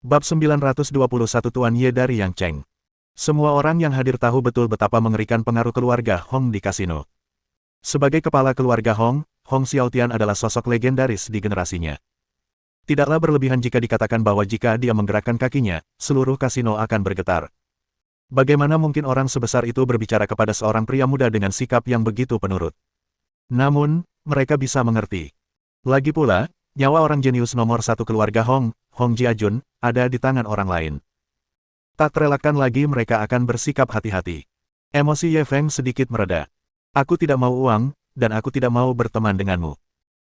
Bab 921 Tuan Ye dari Yang Cheng. Semua orang yang hadir tahu betul betapa mengerikan pengaruh keluarga Hong di kasino. Sebagai kepala keluarga Hong, Hong Xiaotian adalah sosok legendaris di generasinya. Tidaklah berlebihan jika dikatakan bahwa jika dia menggerakkan kakinya, seluruh kasino akan bergetar. Bagaimana mungkin orang sebesar itu berbicara kepada seorang pria muda dengan sikap yang begitu penurut? Namun, mereka bisa mengerti. Lagi pula, nyawa orang jenius nomor satu keluarga Hong, Hong Jiajun, ada di tangan orang lain. Tak terelakkan lagi mereka akan bersikap hati-hati. Emosi Ye Feng sedikit mereda. Aku tidak mau uang, dan aku tidak mau berteman denganmu.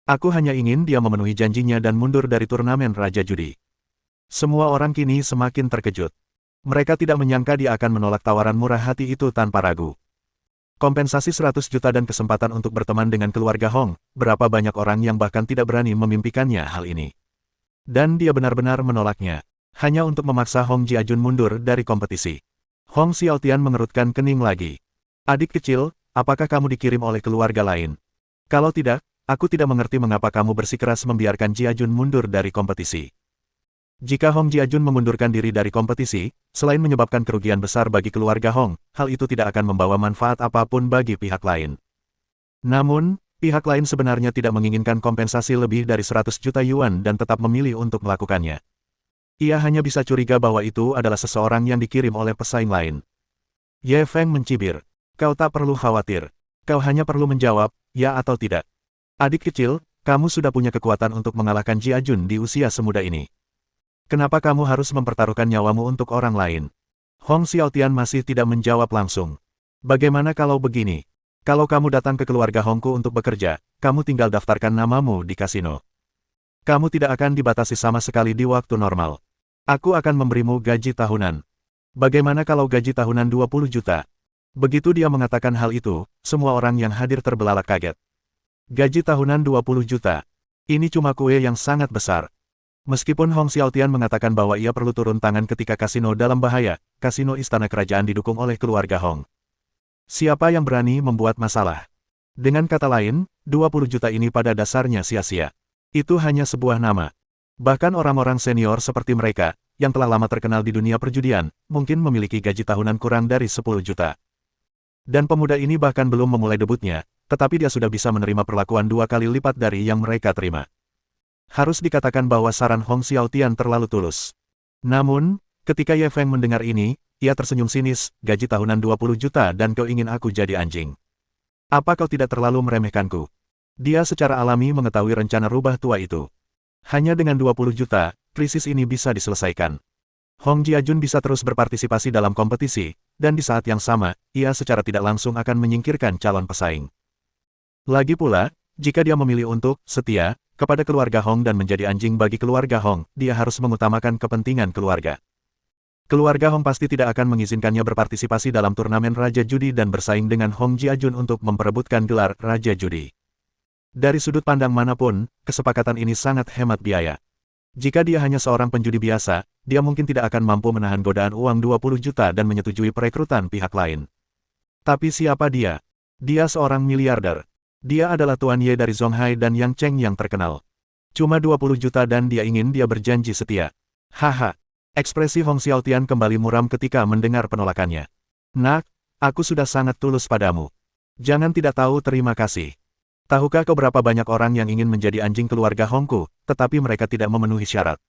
Aku hanya ingin dia memenuhi janjinya dan mundur dari turnamen Raja Judi. Semua orang kini semakin terkejut. Mereka tidak menyangka dia akan menolak tawaran murah hati itu tanpa ragu. Kompensasi 100 juta dan kesempatan untuk berteman dengan keluarga Hong, berapa banyak orang yang bahkan tidak berani memimpikannya hal ini. Dan dia benar-benar menolaknya, hanya untuk memaksa Hong Jiajun mundur dari kompetisi. Hong Xiaotian mengerutkan kening lagi. Adik kecil, apakah kamu dikirim oleh keluarga lain? Kalau tidak, aku tidak mengerti mengapa kamu bersikeras membiarkan Jiajun mundur dari kompetisi. Jika Hong Jiajun mengundurkan diri dari kompetisi, selain menyebabkan kerugian besar bagi keluarga Hong, hal itu tidak akan membawa manfaat apapun bagi pihak lain. Namun, pihak lain sebenarnya tidak menginginkan kompensasi lebih dari 100 juta yuan dan tetap memilih untuk melakukannya. Ia hanya bisa curiga bahwa itu adalah seseorang yang dikirim oleh pesaing lain. Ye Feng mencibir. Kau tak perlu khawatir. Kau hanya perlu menjawab, ya atau tidak. Adik kecil, kamu sudah punya kekuatan untuk mengalahkan Jiajun di usia semuda ini. Kenapa kamu harus mempertaruhkan nyawamu untuk orang lain? Hong Xiaotian masih tidak menjawab langsung. Bagaimana kalau begini? Kalau kamu datang ke keluarga Hongku untuk bekerja, kamu tinggal daftarkan namamu di kasino. Kamu tidak akan dibatasi sama sekali di waktu normal. Aku akan memberimu gaji tahunan. Bagaimana kalau gaji tahunan 20 juta? Begitu dia mengatakan hal itu, semua orang yang hadir terbelalak kaget. Gaji tahunan 20 juta. Ini cuma kue yang sangat besar. Meskipun Hong Xiaotian mengatakan bahwa ia perlu turun tangan ketika kasino dalam bahaya, kasino istana kerajaan didukung oleh keluarga Hong. Siapa yang berani membuat masalah? Dengan kata lain, 20 juta ini pada dasarnya sia-sia. Itu hanya sebuah nama. Bahkan orang-orang senior seperti mereka, yang telah lama terkenal di dunia perjudian, mungkin memiliki gaji tahunan kurang dari 10 juta. Dan pemuda ini bahkan belum memulai debutnya, tetapi dia sudah bisa menerima perlakuan 2 kali lipat dari yang mereka terima. Harus dikatakan bahwa saran Hong Xiaotian terlalu tulus. Namun, ketika Ye Feng mendengar ini, ia tersenyum sinis, gaji tahunan 20 juta dan kau ingin aku jadi anjing. Apa kau tidak terlalu meremehkanku? Dia secara alami mengetahui rencana rubah tua itu. Hanya dengan 20 juta, krisis ini bisa diselesaikan. Hong Jiajun bisa terus berpartisipasi dalam kompetisi, dan di saat yang sama, ia secara tidak langsung akan menyingkirkan calon pesaing. Lagi pula, jika dia memilih untuk setia kepada keluarga Hong dan menjadi anjing bagi keluarga Hong, dia harus mengutamakan kepentingan keluarga. Keluarga Hong pasti tidak akan mengizinkannya berpartisipasi dalam turnamen Raja Judi dan bersaing dengan Hong Jiajun untuk memperebutkan gelar Raja Judi. Dari sudut pandang manapun, kesepakatan ini sangat hemat biaya. Jika dia hanya seorang penjudi biasa, dia mungkin tidak akan mampu menahan godaan uang 20 juta dan menyetujui perekrutan pihak lain. Tapi siapa dia? Dia seorang miliarder. Dia adalah Tuan Ye dari Zonghai dan Yang Cheng yang terkenal. Cuma 20 juta dan dia ingin dia berjanji setia. Haha. Ekspresi Hong Xiaotian kembali muram ketika mendengar penolakannya. Nak, aku sudah sangat tulus padamu. Jangan tidak tahu terima kasih. Tahukah kau berapa banyak orang yang ingin menjadi anjing keluarga Hongku, tetapi mereka tidak memenuhi syarat?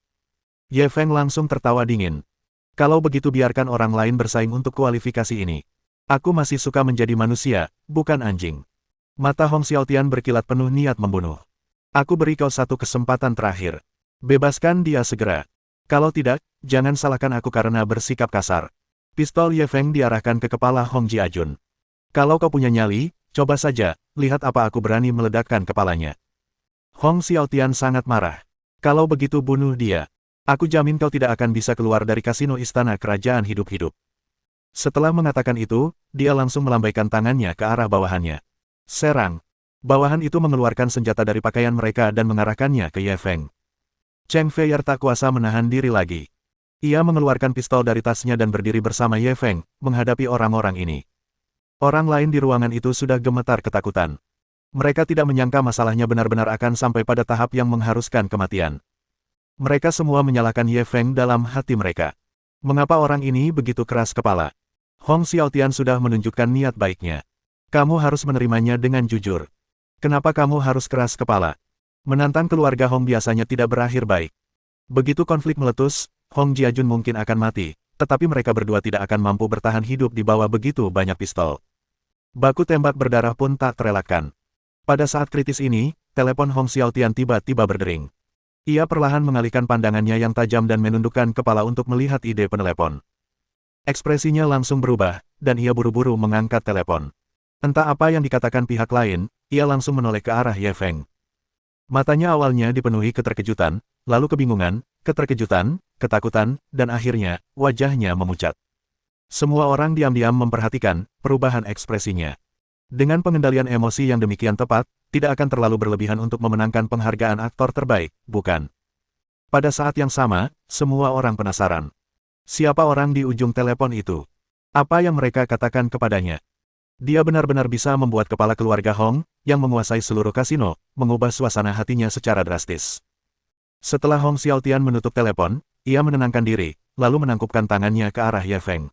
Ye Feng langsung tertawa dingin. Kalau begitu biarkan orang lain bersaing untuk kualifikasi ini. Aku masih suka menjadi manusia, bukan anjing. Mata Hong Xiaotian berkilat penuh niat membunuh. Aku beri kau satu kesempatan terakhir. Bebaskan dia segera. Kalau tidak, jangan salahkan aku karena bersikap kasar. Pistol Ye Feng diarahkan ke kepala Hong Jiajun. Kalau kau punya nyali, coba saja, lihat apa aku berani meledakkan kepalanya. Hong Xiaotian sangat marah. Kalau begitu bunuh dia. Aku jamin kau tidak akan bisa keluar dari kasino istana kerajaan hidup-hidup. Setelah mengatakan itu, dia langsung melambaikan tangannya ke arah bawahannya. Serang. Bawahan itu mengeluarkan senjata dari pakaian mereka dan mengarahkannya ke Ye Feng. Cheng Feier tak kuasa menahan diri lagi. Ia mengeluarkan pistol dari tasnya dan berdiri bersama Ye Feng, menghadapi orang-orang ini. Orang lain di ruangan itu sudah gemetar ketakutan. Mereka tidak menyangka masalahnya benar-benar akan sampai pada tahap yang mengharuskan kematian. Mereka semua menyalahkan Ye Feng dalam hati mereka. Mengapa orang ini begitu keras kepala? Hong Xiaotian sudah menunjukkan niat baiknya. Kamu harus menerimanya dengan jujur. Kenapa kamu harus keras kepala? Menantang keluarga Hong biasanya tidak berakhir baik. Begitu konflik meletus, Hong Jiajun mungkin akan mati, tetapi mereka berdua tidak akan mampu bertahan hidup di bawah begitu banyak pistol. Baku tembak berdarah pun tak terelakkan. Pada saat kritis ini, telepon Hong Xiaotian tiba-tiba berdering. Ia perlahan mengalihkan pandangannya yang tajam dan menundukkan kepala untuk melihat ide penelepon. Ekspresinya langsung berubah, dan ia buru-buru mengangkat telepon. Entah apa yang dikatakan pihak lain, ia langsung menoleh ke arah Ye Feng. Matanya awalnya dipenuhi keterkejutan, lalu kebingungan, keterkejutan, ketakutan, dan akhirnya, wajahnya memucat. Semua orang diam-diam memperhatikan perubahan ekspresinya. Dengan pengendalian emosi yang demikian tepat, tidak akan terlalu berlebihan untuk memenangkan penghargaan aktor terbaik, bukan? Pada saat yang sama, semua orang penasaran. Siapa orang di ujung telepon itu? Apa yang mereka katakan kepadanya? Dia benar-benar bisa membuat kepala keluarga Hong, yang menguasai seluruh kasino, mengubah suasana hatinya secara drastis. Setelah Hong Xiaotian menutup telepon, ia menenangkan diri, lalu menangkupkan tangannya ke arah Ye Feng.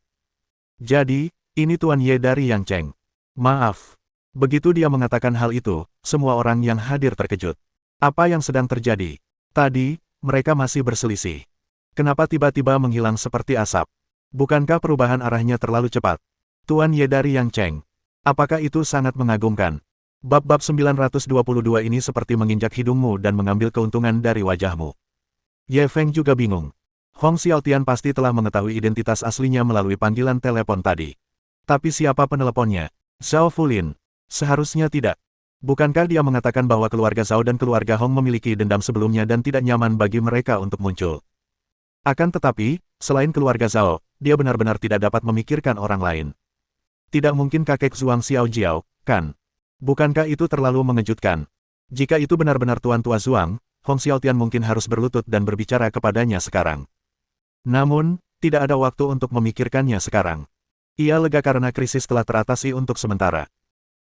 Jadi, ini Tuan Ye dari Yang Cheng. Maaf. Begitu dia mengatakan hal itu, semua orang yang hadir terkejut. Apa yang sedang terjadi? Tadi, mereka masih berselisih. Kenapa tiba-tiba menghilang seperti asap? Bukankah perubahan arahnya terlalu cepat? Tuan Ye dari Yang Cheng. Apakah itu sangat mengagumkan? Bab-bab 922 ini seperti menginjak hidungmu dan mengambil keuntungan dari wajahmu. Ye Feng juga bingung. Hong Xiaotian pasti telah mengetahui identitas aslinya melalui panggilan telepon tadi. Tapi siapa peneleponnya? Zhao Fulin. Seharusnya tidak. Bukankah dia mengatakan bahwa keluarga Zhao dan keluarga Hong memiliki dendam sebelumnya dan tidak nyaman bagi mereka untuk muncul? Akan tetapi, selain keluarga Zhao, dia benar-benar tidak dapat memikirkan orang lain. Tidak mungkin kakek Zhuang Xiaojiao, kan? Bukankah itu terlalu mengejutkan? Jika itu benar-benar Tuan Tua Zhuang, Hong Xiaotian mungkin harus berlutut dan berbicara kepadanya sekarang. Namun, tidak ada waktu untuk memikirkannya sekarang. Ia lega karena krisis telah teratasi untuk sementara.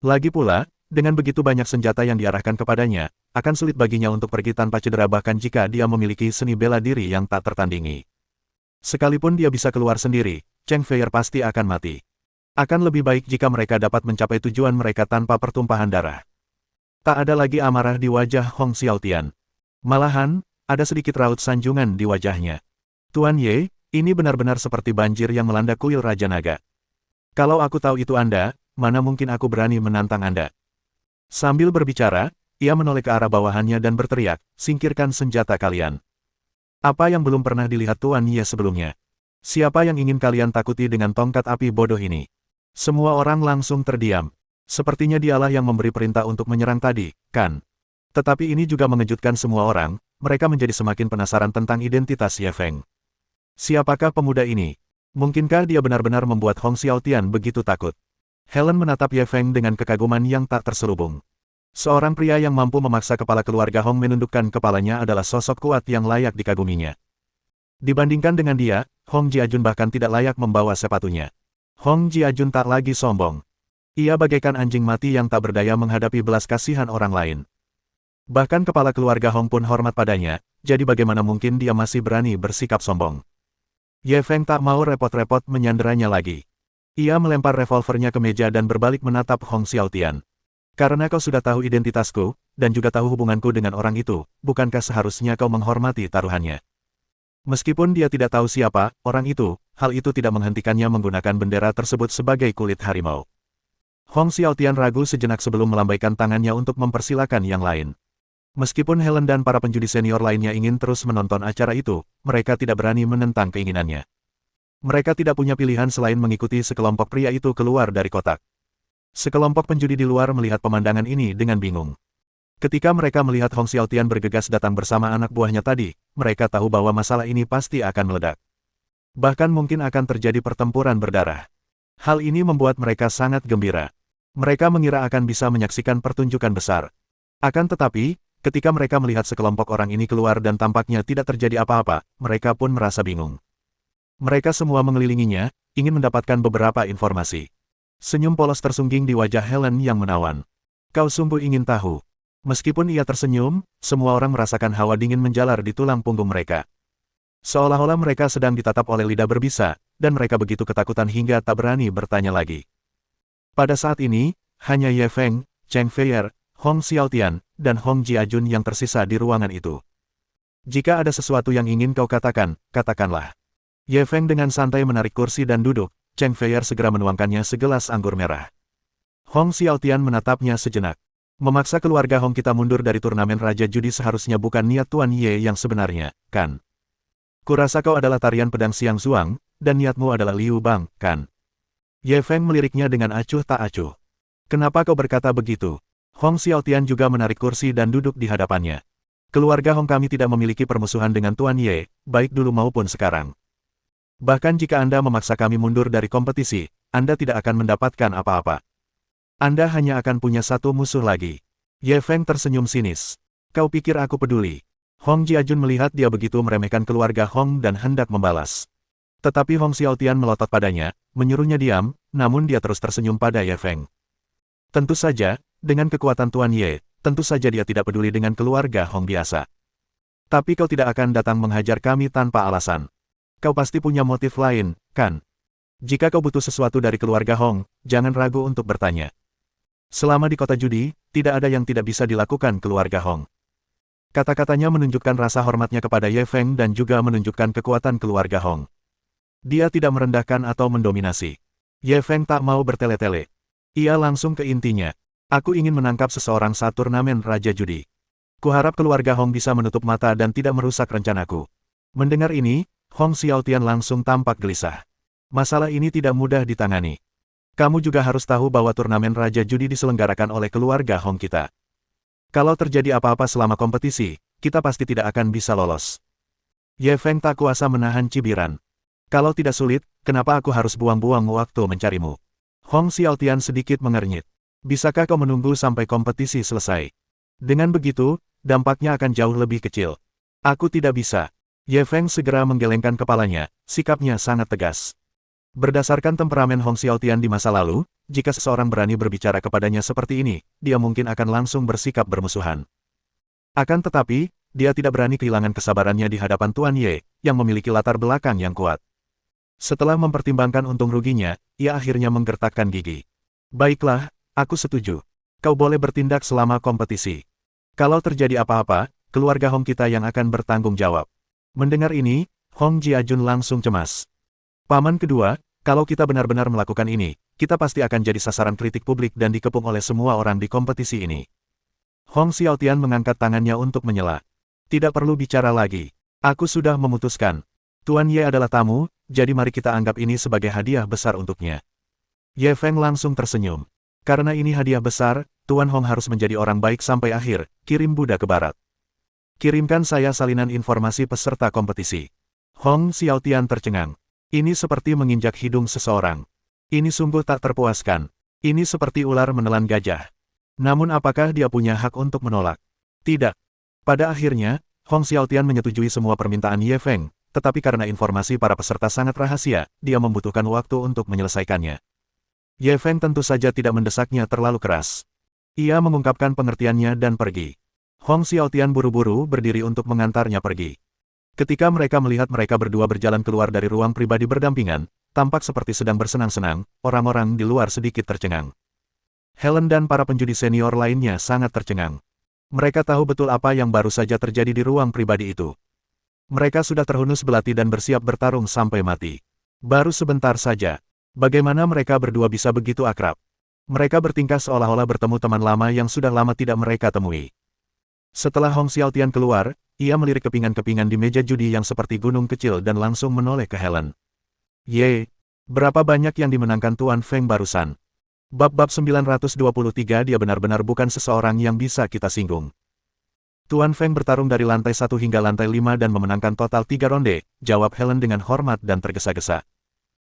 Lagi pula, dengan begitu banyak senjata yang diarahkan kepadanya, akan sulit baginya untuk pergi tanpa cedera bahkan jika dia memiliki seni bela diri yang tak tertandingi. Sekalipun dia bisa keluar sendiri, Cheng Fei pasti akan mati. Akan lebih baik jika mereka dapat mencapai tujuan mereka tanpa pertumpahan darah. Tak ada lagi amarah di wajah Hong Xiaotian. Malahan, ada sedikit raut sanjungan di wajahnya. Tuan Ye, ini benar-benar seperti banjir yang melanda kuil Raja Naga. Kalau aku tahu itu Anda, mana mungkin aku berani menantang Anda. Sambil berbicara, ia menoleh ke arah bawahannya dan berteriak, singkirkan senjata kalian. Apa yang belum pernah dilihat Tuan Ye sebelumnya? Siapa yang ingin kalian takuti dengan tongkat api bodoh ini? Semua orang langsung terdiam. Sepertinya dialah yang memberi perintah untuk menyerang tadi, kan? Tetapi ini juga mengejutkan semua orang, mereka menjadi semakin penasaran tentang identitas Ye Feng. Siapakah pemuda ini? Mungkinkah dia benar-benar membuat Hong Xiaotian begitu takut? Helen menatap Ye Feng dengan kekaguman yang tak terselubung. Seorang pria yang mampu memaksa kepala keluarga Hong menundukkan kepalanya adalah sosok kuat yang layak dikaguminya. Dibandingkan dengan dia, Hong Jiajun bahkan tidak layak membawa sepatunya. Hong Jiajun tak lagi sombong. Ia bagaikan anjing mati yang tak berdaya menghadapi belas kasihan orang lain. Bahkan kepala keluarga Hong pun hormat padanya, jadi bagaimana mungkin dia masih berani bersikap sombong. Ye Feng tak mau repot-repot menyanderanya lagi. Ia melempar revolvernya ke meja dan berbalik menatap Hong Xiaotian. Karena kau sudah tahu identitasku, dan juga tahu hubunganku dengan orang itu, bukankah seharusnya kau menghormati taruhannya? Meskipun dia tidak tahu siapa orang itu, hal itu tidak menghentikannya menggunakan bendera tersebut sebagai kulit harimau. Hong Xiaotian ragu sejenak sebelum melambaikan tangannya untuk mempersilakan yang lain. Meskipun Helen dan para penjudi senior lainnya ingin terus menonton acara itu, mereka tidak berani menentang keinginannya. Mereka tidak punya pilihan selain mengikuti sekelompok pria itu keluar dari kotak. Sekelompok penjudi di luar melihat pemandangan ini dengan bingung. Ketika mereka melihat Hong Xiaotian bergegas datang bersama anak buahnya tadi, mereka tahu bahwa masalah ini pasti akan meledak. Bahkan mungkin akan terjadi pertempuran berdarah. Hal ini membuat mereka sangat gembira. Mereka mengira akan bisa menyaksikan pertunjukan besar. Akan tetapi, ketika mereka melihat sekelompok orang ini keluar dan tampaknya tidak terjadi apa-apa, mereka pun merasa bingung. Mereka semua mengelilinginya, ingin mendapatkan beberapa informasi. Senyum polos tersungging di wajah Helen yang menawan. Kau sungguh ingin tahu. Meskipun ia tersenyum, semua orang merasakan hawa dingin menjalar di tulang punggung mereka. Seolah-olah mereka sedang ditatap oleh lidah berbisa, dan mereka begitu ketakutan hingga tak berani bertanya lagi. Pada saat ini, hanya Ye Feng, Cheng Feier, Hong Xiaotian, dan Hong Jiajun yang tersisa di ruangan itu. Jika ada sesuatu yang ingin kau katakan, katakanlah. Ye Feng dengan santai menarik kursi dan duduk, Cheng Feier segera menuangkannya segelas anggur merah. Hong Xiaotian menatapnya sejenak. Memaksa keluarga Hong kita mundur dari turnamen Raja Judi seharusnya bukan niat Tuan Ye yang sebenarnya, kan? Kurasa kau adalah tarian pedang Xiang Zuang, dan niatmu adalah Liu Bang, kan? Ye Feng meliriknya dengan acuh tak acuh. Kenapa kau berkata begitu? Hong Xiaotian juga menarik kursi dan duduk di hadapannya. Keluarga Hong kami tidak memiliki permusuhan dengan Tuan Ye, baik dulu maupun sekarang. Bahkan jika Anda memaksa kami mundur dari kompetisi, Anda tidak akan mendapatkan apa-apa. Anda hanya akan punya satu musuh lagi. Ye Feng tersenyum sinis. Kau pikir aku peduli? Hong Jiajun melihat dia begitu meremehkan keluarga Hong dan hendak membalas. Tetapi Hong Xiaotian melotot padanya, menyuruhnya diam, namun dia terus tersenyum pada Ye Feng. Tentu saja, dengan kekuatan Tuan Ye, tentu saja dia tidak peduli dengan keluarga Hong biasa. Tapi kau tidak akan datang menghajar kami tanpa alasan. Kau pasti punya motif lain, kan? Jika kau butuh sesuatu dari keluarga Hong, jangan ragu untuk bertanya. Selama di kota judi, tidak ada yang tidak bisa dilakukan keluarga Hong. Kata-katanya menunjukkan rasa hormatnya kepada Ye Feng dan juga menunjukkan kekuatan keluarga Hong. Dia tidak merendahkan atau mendominasi. Ye Feng tak mau bertele-tele. Ia langsung ke intinya. Aku ingin menangkap seseorang saat turnamen Raja Judi. Kuharap keluarga Hong bisa menutup mata dan tidak merusak rencanaku. Mendengar ini, Hong Xiaotian langsung tampak gelisah. Masalah ini tidak mudah ditangani. Kamu juga harus tahu bahwa turnamen Raja Judi diselenggarakan oleh keluarga Hong kita. Kalau terjadi apa-apa selama kompetisi, kita pasti tidak akan bisa lolos. Ye Feng tak kuasa menahan cibiran. Kalau tidak sulit, kenapa aku harus buang-buang waktu mencarimu? Hong Xiaotian sedikit mengernyit. Bisakah kau menunggu sampai kompetisi selesai? Dengan begitu, dampaknya akan jauh lebih kecil. Aku tidak bisa. Ye Feng segera menggelengkan kepalanya, sikapnya sangat tegas. Berdasarkan temperamen Hong Xiaotian di masa lalu, jika seseorang berani berbicara kepadanya seperti ini, dia mungkin akan langsung bersikap bermusuhan. Akan tetapi, dia tidak berani kehilangan kesabarannya di hadapan Tuan Ye, yang memiliki latar belakang yang kuat. Setelah mempertimbangkan untung ruginya, ia akhirnya menggertakkan gigi. Baiklah, aku setuju. Kau boleh bertindak selama kompetisi. Kalau terjadi apa-apa, keluarga Hong kita yang akan bertanggung jawab. Mendengar ini, Hong Jiajun langsung cemas. Paman kedua, kalau kita benar-benar melakukan ini, kita pasti akan jadi sasaran kritik publik dan dikepung oleh semua orang di kompetisi ini. Hong Xiaotian mengangkat tangannya untuk menyela. Tidak perlu bicara lagi. Aku sudah memutuskan. Tuan Ye adalah tamu, jadi mari kita anggap ini sebagai hadiah besar untuknya. Ye Feng langsung tersenyum. Karena ini hadiah besar, Tuan Hong harus menjadi orang baik sampai akhir, kirim Buddha ke barat. Kirimkan saya salinan informasi peserta kompetisi. Hong Xiaotian tercengang. Ini seperti menginjak hidung seseorang. Ini sungguh tak terpuaskan. Ini seperti ular menelan gajah. Namun apakah dia punya hak untuk menolak? Tidak. Pada akhirnya, Hong Xiaotian menyetujui semua permintaan Ye Feng, tetapi karena informasi para peserta sangat rahasia, dia membutuhkan waktu untuk menyelesaikannya. Ye Feng tentu saja tidak mendesaknya terlalu keras. Ia mengungkapkan pengertiannya dan pergi. Hong Xiaotian buru-buru berdiri untuk mengantarnya pergi. Ketika mereka melihat mereka berdua berjalan keluar dari ruang pribadi berdampingan, tampak seperti sedang bersenang-senang, orang-orang di luar sedikit tercengang. Helen dan para penjudi senior lainnya sangat tercengang. Mereka tahu betul apa yang baru saja terjadi di ruang pribadi itu. Mereka sudah terhunus belati dan bersiap bertarung sampai mati. Baru sebentar saja. Bagaimana mereka berdua bisa begitu akrab? Mereka bertingkah seolah-olah bertemu teman lama yang sudah lama tidak mereka temui. Setelah Hong Xiaotian keluar, ia melirik kepingan-kepingan di meja judi yang seperti gunung kecil dan langsung menoleh ke Helen. Ye, berapa banyak yang dimenangkan Tuan Feng barusan? Bab 923 dia benar-benar bukan seseorang yang bisa kita singgung. Tuan Feng bertarung dari lantai 1 hingga lantai 5 dan memenangkan total 3 ronde, jawab Helen dengan hormat dan tergesa-gesa.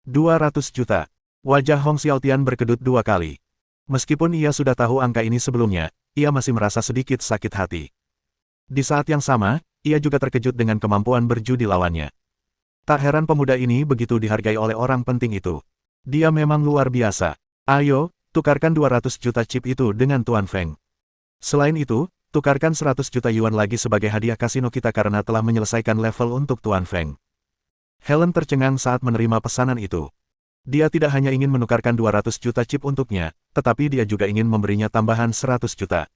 200 juta. Wajah Hong Xiaotian berkedut 2 kali. Meskipun ia sudah tahu angka ini sebelumnya, ia masih merasa sedikit sakit hati. Di saat yang sama, ia juga terkejut dengan kemampuan berjudi lawannya. Tak heran pemuda ini begitu dihargai oleh orang penting itu. Dia memang luar biasa. Ayo, tukarkan 200 juta chip itu dengan Tuan Feng. Selain itu, Tukarkan 100 juta yuan lagi sebagai hadiah kasino kita karena telah menyelesaikan level untuk Tuan Feng. Helen tercengang saat menerima pesanan itu. Dia tidak hanya ingin menukarkan 200 juta chip untuknya, tetapi dia juga ingin memberinya tambahan 100 juta.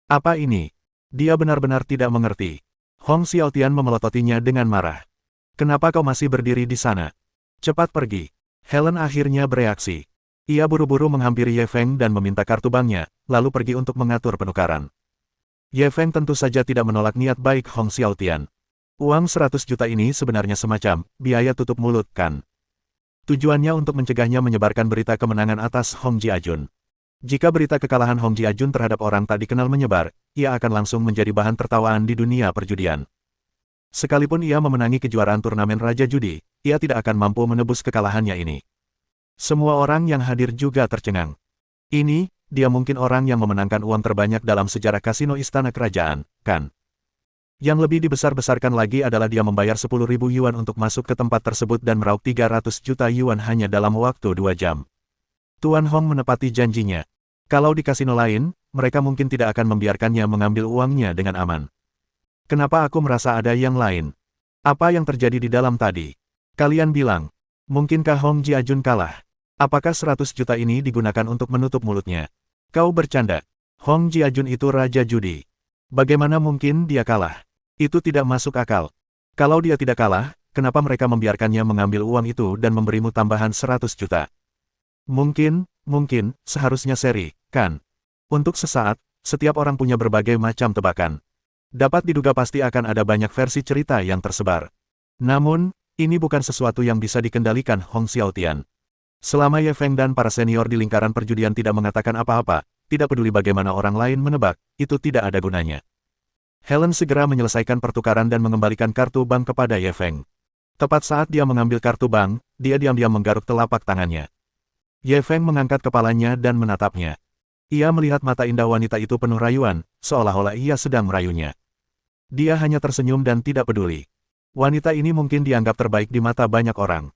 Apa ini? Dia benar-benar tidak mengerti. Hong Xiaotian memelototinya dengan marah. Kenapa kau masih berdiri di sana? Cepat pergi. Helen akhirnya bereaksi. Ia buru-buru menghampiri Ye Feng dan meminta kartu banknya, lalu pergi untuk mengatur penukaran. Ye Feng tentu saja tidak menolak niat baik Hong Xiaotian. Uang 100 juta ini sebenarnya semacam biaya tutup mulut, kan? Tujuannya untuk mencegahnya menyebarkan berita kemenangan atas Hong Jiajun. Jika berita kekalahan Hong Jiajun terhadap orang tak dikenal menyebar, ia akan langsung menjadi bahan tertawaan di dunia perjudian. Sekalipun ia memenangi kejuaraan turnamen Raja Judi, ia tidak akan mampu menebus kekalahannya ini. Semua orang yang hadir juga tercengang. Ini, dia mungkin orang yang memenangkan uang terbanyak dalam sejarah kasino Istana Kerajaan, kan? Yang lebih dibesar-besarkan lagi adalah dia membayar 10.000 yuan untuk masuk ke tempat tersebut dan meraup 300 juta yuan hanya dalam waktu 2 jam. Tuan Hong menepati janjinya. Kalau di kasino lain, mereka mungkin tidak akan membiarkannya mengambil uangnya dengan aman. Kenapa aku merasa ada yang lain? Apa yang terjadi di dalam tadi? Kalian bilang, mungkinkah Hong Jiajun kalah? Apakah 100 juta ini digunakan untuk menutup mulutnya? Kau bercanda. Hong Jiajun itu Raja Judi. Bagaimana mungkin dia kalah? Itu tidak masuk akal. Kalau dia tidak kalah, kenapa mereka membiarkannya mengambil uang itu dan memberimu tambahan 100 juta? Mungkin, seharusnya seri, kan? Untuk sesaat, setiap orang punya berbagai macam tebakan. Dapat diduga pasti akan ada banyak versi cerita yang tersebar. Namun, ini bukan sesuatu yang bisa dikendalikan Hong Xiaotian. Selama Ye Feng dan para senior di lingkaran perjudian tidak mengatakan apa-apa, tidak peduli bagaimana orang lain menebak, itu tidak ada gunanya. Helen segera menyelesaikan pertukaran dan mengembalikan kartu bank kepada Ye Feng. Tepat saat dia mengambil kartu bank, dia diam-diam menggaruk telapak tangannya. Ye Feng mengangkat kepalanya dan menatapnya. Ia melihat mata indah wanita itu penuh rayuan, seolah-olah ia sedang merayunya. Dia hanya tersenyum dan tidak peduli. Wanita ini mungkin dianggap terbaik di mata banyak orang.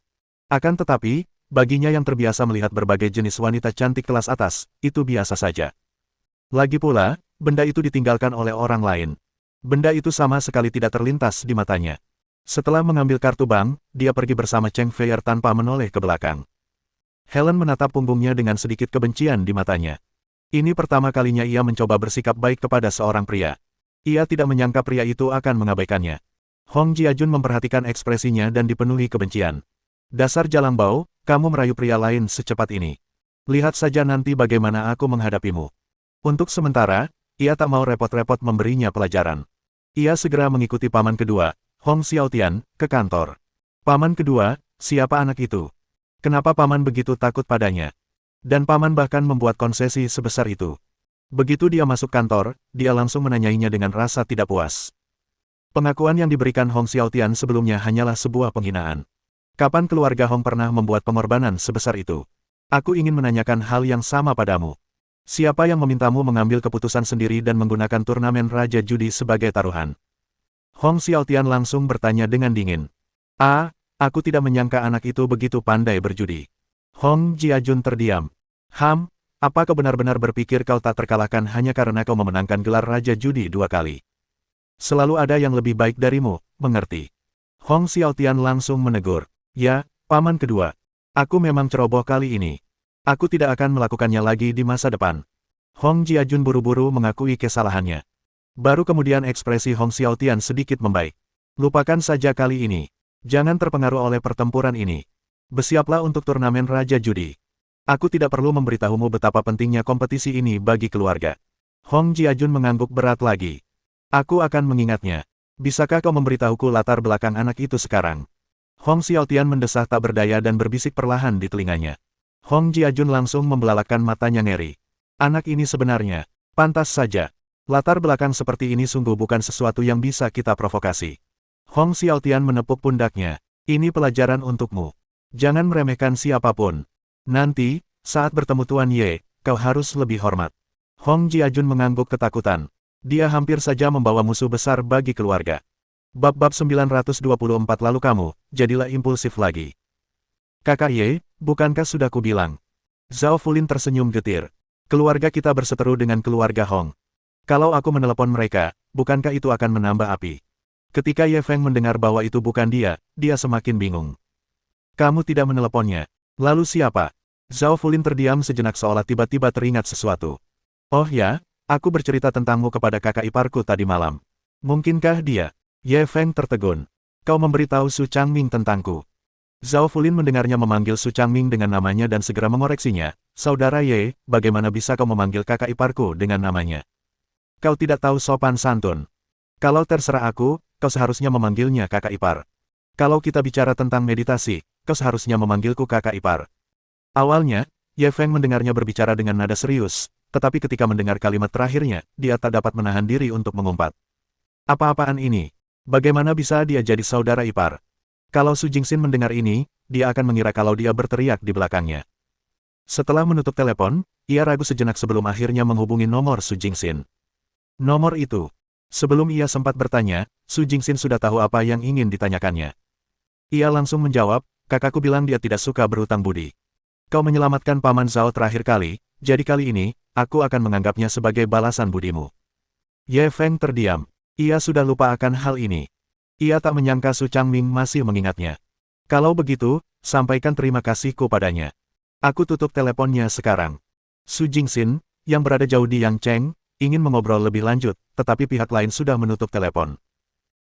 Akan tetapi, baginya yang terbiasa melihat berbagai jenis wanita cantik kelas atas, itu biasa saja. Lagi pula, benda itu ditinggalkan oleh orang lain. Benda itu sama sekali tidak terlintas di matanya. Setelah mengambil kartu bank, dia pergi bersama Cheng Feier tanpa menoleh ke belakang. Helen menatap punggungnya dengan sedikit kebencian di matanya. Ini pertama kalinya ia mencoba bersikap baik kepada seorang pria. Ia tidak menyangka pria itu akan mengabaikannya. Hong Jiajun memperhatikan ekspresinya dan dipenuhi kebencian. Dasar jalang bau, kamu merayu pria lain secepat ini. Lihat saja nanti bagaimana aku menghadapimu. Untuk sementara, ia tak mau repot-repot memberinya pelajaran. Ia segera mengikuti paman kedua, Hong Xiaotian, ke kantor. Paman kedua, siapa anak itu? Kenapa paman begitu takut padanya? Dan paman bahkan membuat konsesi sebesar itu. Begitu dia masuk kantor, dia langsung menanyainya dengan rasa tidak puas. Pengakuan yang diberikan Hong Xiaotian sebelumnya hanyalah sebuah penghinaan. Kapan keluarga Hong pernah membuat pengorbanan sebesar itu? Aku ingin menanyakan hal yang sama padamu. Siapa yang memintamu mengambil keputusan sendiri dan menggunakan turnamen Raja Judi sebagai taruhan? Hong Xiaotian langsung bertanya dengan dingin. Aku tidak menyangka anak itu begitu pandai berjudi. Hong Jiajun terdiam. Apa kau benar-benar berpikir kau tak terkalahkan hanya karena kau memenangkan gelar Raja Judi 2 kali? Selalu ada yang lebih baik darimu, mengerti? Hong Xiaotian langsung menegur. Ya, paman kedua. Aku memang ceroboh kali ini. Aku tidak akan melakukannya lagi di masa depan. Hong Jiajun buru-buru mengakui kesalahannya. Baru kemudian ekspresi Hong Xiaotian sedikit membaik. Lupakan saja kali ini. Jangan terpengaruh oleh pertempuran ini. Bersiaplah untuk turnamen Raja Judi. Aku tidak perlu memberitahumu betapa pentingnya kompetisi ini bagi keluarga. Hong Jiajun mengangguk berat lagi. Aku akan mengingatnya. Bisakah kau memberitahuku latar belakang anak itu sekarang? Hong Xiaotian mendesah tak berdaya dan berbisik perlahan di telinganya. Hong Jiajun langsung membelalakkan matanya ngeri. Anak ini sebenarnya, pantas saja. Latar belakang seperti ini sungguh bukan sesuatu yang bisa kita provokasi. Hong Xiaotian menepuk pundaknya. Ini pelajaran untukmu. Jangan meremehkan siapapun. Nanti, saat bertemu Tuan Ye, kau harus lebih hormat. Hong Jiajun mengangguk ketakutan. Dia hampir saja membawa musuh besar bagi keluarga. Bab 924 lalu kamu, jadilah impulsif lagi. Kakak Ye, bukankah sudah kubilang? Zhao Fulin tersenyum getir. Keluarga kita berseteru dengan keluarga Hong. Kalau aku menelepon mereka, bukankah itu akan menambah api? Ketika Ye Feng mendengar bahwa itu bukan dia, dia semakin bingung. Kamu tidak meneleponnya. Lalu siapa? Zhao Fulin terdiam sejenak seolah tiba-tiba teringat sesuatu. Oh ya, aku bercerita tentangmu kepada kakak iparku tadi malam. Mungkinkah dia? Ye Feng tertegun. Kau memberitahu Su Changming tentangku. Zhao Fulin mendengarnya memanggil Su Changming dengan namanya dan segera mengoreksinya. Saudara Ye, bagaimana bisa kau memanggil kakak iparku dengan namanya? Kau tidak tahu sopan santun. Kalau terserah aku, kau seharusnya memanggilnya kakak ipar. Kalau kita bicara tentang meditasi, kau seharusnya memanggilku kakak ipar. Awalnya, Ye Feng mendengarnya berbicara dengan nada serius, tetapi ketika mendengar kalimat terakhirnya, dia tak dapat menahan diri untuk mengumpat. Apa-apaan ini? Bagaimana bisa dia jadi saudara ipar? Kalau Su Jingxin mendengar ini, dia akan mengira kalau dia berteriak di belakangnya. Setelah menutup telepon, ia ragu sejenak sebelum akhirnya menghubungi nomor Su Jingxin. Nomor itu. Sebelum ia sempat bertanya, Su Jingxin sudah tahu apa yang ingin ditanyakannya. Ia langsung menjawab, kakakku bilang dia tidak suka berhutang budi. Kau menyelamatkan Paman Zhao terakhir kali, jadi kali ini, aku akan menganggapnya sebagai balasan budimu. Ye Feng terdiam. Ia sudah lupa akan hal ini. Ia tak menyangka Su Changming masih mengingatnya. Kalau begitu, sampaikan terima kasihku padanya. Aku tutup teleponnya sekarang. Su Jingxin, yang berada jauh di Yangcheng, ingin mengobrol lebih lanjut, tetapi pihak lain sudah menutup telepon.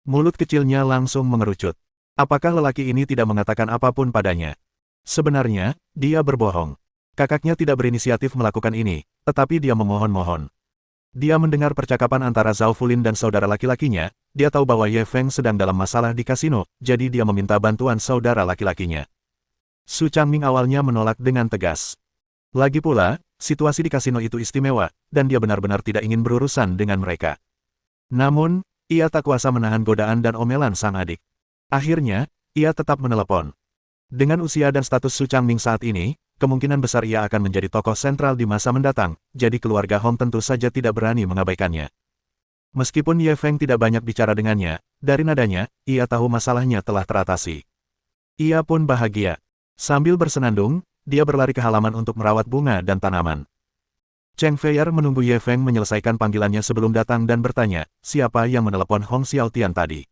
Mulut kecilnya langsung mengerucut. Apakah lelaki ini tidak mengatakan apapun padanya? Sebenarnya, dia berbohong. Kakaknya tidak berinisiatif melakukan ini, tetapi dia memohon-mohon. Dia mendengar percakapan antara Zhao Fulin dan saudara laki-lakinya, dia tahu bahwa Ye Feng sedang dalam masalah di kasino, jadi dia meminta bantuan saudara laki-lakinya. Su Changming awalnya menolak dengan tegas. Lagi pula, situasi di kasino itu istimewa, dan dia benar-benar tidak ingin berurusan dengan mereka. Namun, ia tak kuasa menahan godaan dan omelan sang adik. Akhirnya, ia tetap menelepon. Dengan usia dan status Su Changming saat ini, kemungkinan besar ia akan menjadi tokoh sentral di masa mendatang, jadi keluarga Hong tentu saja tidak berani mengabaikannya. Meskipun Ye Feng tidak banyak bicara dengannya, dari nadanya, ia tahu masalahnya telah teratasi. Ia pun bahagia. Sambil bersenandung, dia berlari ke halaman untuk merawat bunga dan tanaman. Cheng Feier menunggu Ye Feng menyelesaikan panggilannya sebelum datang dan bertanya, siapa yang menelepon Hong Xiaotian tadi?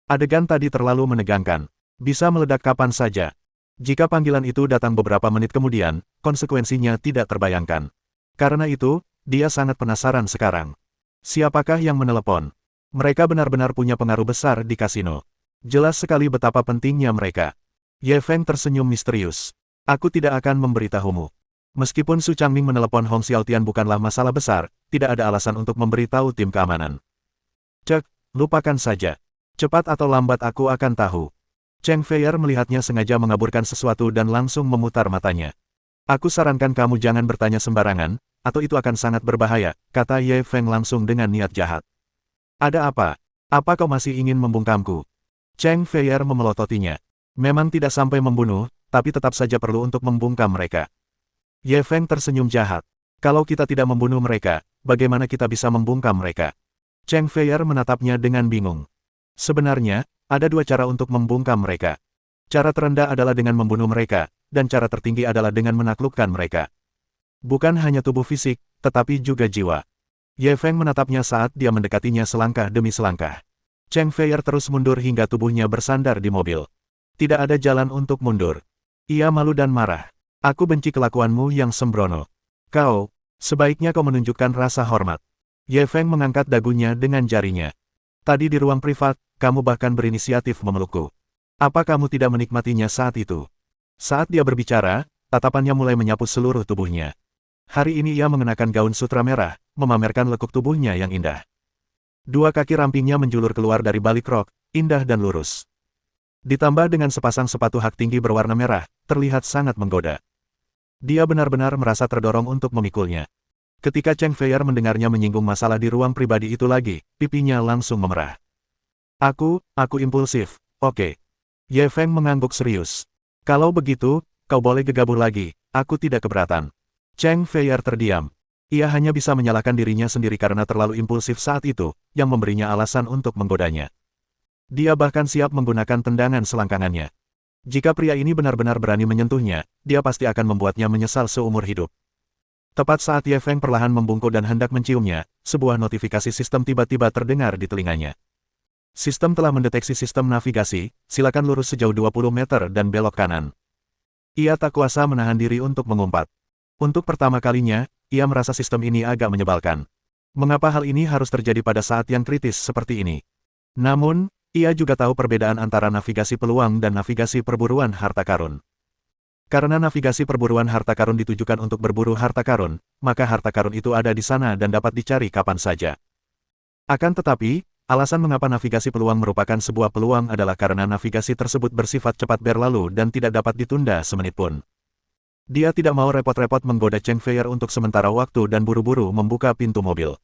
Adegan tadi terlalu menegangkan. Bisa meledak kapan saja. Jika panggilan itu datang beberapa menit kemudian, konsekuensinya tidak terbayangkan. Karena itu, dia sangat penasaran sekarang. Siapakah yang menelepon? Mereka benar-benar punya pengaruh besar di kasino. Jelas sekali betapa pentingnya mereka. Ye Feng tersenyum misterius. Aku tidak akan memberitahumu. Meskipun Su Changming menelepon Hong Xiaotian bukanlah masalah besar, tidak ada alasan untuk memberitahu tim keamanan. Cek, lupakan saja. Cepat atau lambat aku akan tahu. Cheng Feier melihatnya sengaja mengaburkan sesuatu dan langsung memutar matanya. Aku sarankan kamu jangan bertanya sembarangan, atau itu akan sangat berbahaya, kata Ye Feng langsung dengan niat jahat. Ada apa? Apa kau masih ingin membungkamku? Cheng Feier memelototinya. Memang tidak sampai membunuh, tapi tetap saja perlu untuk membungkam mereka. Ye Feng tersenyum jahat. Kalau kita tidak membunuh mereka, bagaimana kita bisa membungkam mereka? Cheng Feier menatapnya dengan bingung. Sebenarnya, ada dua cara untuk membungkam mereka. Cara terendah adalah dengan membunuh mereka, dan cara tertinggi adalah dengan menaklukkan mereka. Bukan hanya tubuh fisik, tetapi juga jiwa. Ye Feng menatapnya saat dia mendekatinya selangkah demi selangkah. Cheng Feier terus mundur hingga tubuhnya bersandar di mobil. Tidak ada jalan untuk mundur. Ia malu dan marah. Aku benci kelakuanmu yang sembrono. Kau, sebaiknya kau menunjukkan rasa hormat. Ye Feng mengangkat dagunya dengan jarinya. Tadi di ruang privat, kamu bahkan berinisiatif memelukku. Apa kamu tidak menikmatinya saat itu? Saat dia berbicara, tatapannya mulai menyapu seluruh tubuhnya. Hari ini ia mengenakan gaun sutra merah, memamerkan lekuk tubuhnya yang indah. Dua kaki rampingnya menjulur keluar dari balik rok, indah dan lurus. Ditambah dengan sepasang sepatu hak tinggi berwarna merah, terlihat sangat menggoda. Dia benar-benar merasa terdorong untuk memikulnya. Ketika Cheng Feier mendengarnya menyinggung masalah di ruang pribadi itu lagi, pipinya langsung memerah. Aku impulsif, oke. Ye Feng mengangguk serius. Kalau begitu, kau boleh gegabah lagi, aku tidak keberatan. Cheng Feier terdiam. Ia hanya bisa menyalahkan dirinya sendiri karena terlalu impulsif saat itu, yang memberinya alasan untuk menggodanya. Dia bahkan siap menggunakan tendangan selangkangannya. Jika pria ini benar-benar berani menyentuhnya, dia pasti akan membuatnya menyesal seumur hidup. Tepat saat Ye Feng perlahan membungkuk dan hendak menciumnya, sebuah notifikasi sistem tiba-tiba terdengar di telinganya. Sistem telah mendeteksi sistem navigasi, silakan lurus sejauh 20 meter dan belok kanan. Ia tak kuasa menahan diri untuk mengumpat. Untuk pertama kalinya, ia merasa sistem ini agak menyebalkan. Mengapa hal ini harus terjadi pada saat yang kritis seperti ini? Namun, ia juga tahu perbedaan antara navigasi peluang dan navigasi perburuan harta karun. Karena navigasi perburuan harta karun ditujukan untuk berburu harta karun, maka harta karun itu ada di sana dan dapat dicari kapan saja. Akan tetapi, alasan mengapa navigasi peluang merupakan sebuah peluang adalah karena navigasi tersebut bersifat cepat berlalu dan tidak dapat ditunda semenit pun. Dia tidak mau repot-repot menggoda Cheng Feier untuk sementara waktu dan buru-buru membuka pintu mobil.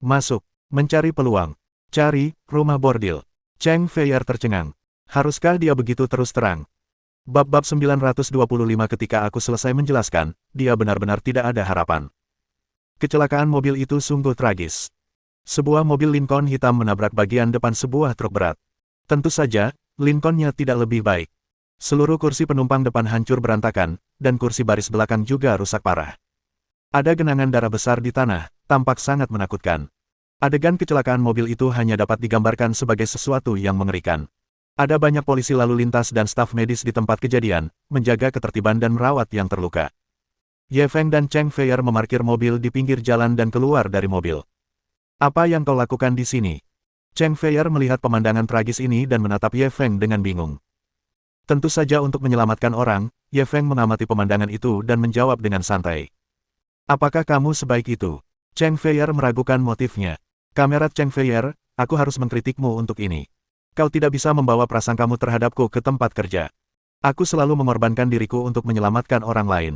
Masuk, mencari peluang, cari rumah bordil. Cheng Feier tercengang. Haruskah dia begitu terus terang? Bab 925 ketika aku selesai menjelaskan, dia benar-benar tidak ada harapan. Kecelakaan mobil itu sungguh tragis. Sebuah mobil Lincoln hitam menabrak bagian depan sebuah truk berat. Tentu saja, Lincoln-nya tidak lebih baik. Seluruh kursi penumpang depan hancur berantakan, dan kursi baris belakang juga rusak parah. Ada genangan darah besar di tanah, tampak sangat menakutkan. Adegan kecelakaan mobil itu hanya dapat digambarkan sebagai sesuatu yang mengerikan. Ada banyak polisi lalu lintas dan staf medis di tempat kejadian, menjaga ketertiban dan merawat yang terluka. Ye Feng dan Cheng Feier memarkir mobil di pinggir jalan dan keluar dari mobil. Apa yang kau lakukan di sini? Cheng Feier melihat pemandangan tragis ini dan menatap Ye Feng dengan bingung. Tentu saja untuk menyelamatkan orang, Ye Feng mengamati pemandangan itu dan menjawab dengan santai. Apakah kamu sebaik itu? Cheng Feier meragukan motifnya. Kamerat Cheng Feier, aku harus mengkritikmu untuk ini. Kau tidak bisa membawa prasangkamu terhadapku ke tempat kerja. Aku selalu mengorbankan diriku untuk menyelamatkan orang lain.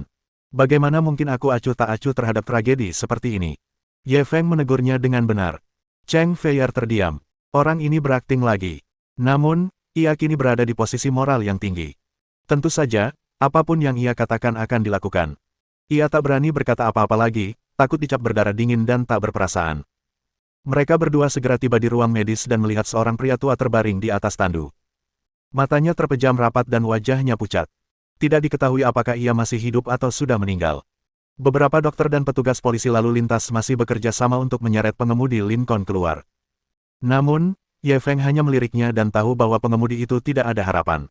Bagaimana mungkin aku acuh tak acuh terhadap tragedi seperti ini? Ye Feng menegurnya dengan benar. Cheng Feier terdiam. Orang ini berakting lagi. Namun, ia kini berada di posisi moral yang tinggi. Tentu saja, apapun yang ia katakan akan dilakukan. Ia tak berani berkata apa-apa lagi, takut dicap berdarah dingin dan tak berperasaan. Mereka berdua segera tiba di ruang medis dan melihat seorang pria tua terbaring di atas tandu. Matanya terpejam rapat dan wajahnya pucat. Tidak diketahui apakah ia masih hidup atau sudah meninggal. Beberapa dokter dan petugas polisi lalu lintas masih bekerja sama untuk menyeret pengemudi Lincoln keluar. Namun, Ye Feng hanya meliriknya dan tahu bahwa pengemudi itu tidak ada harapan.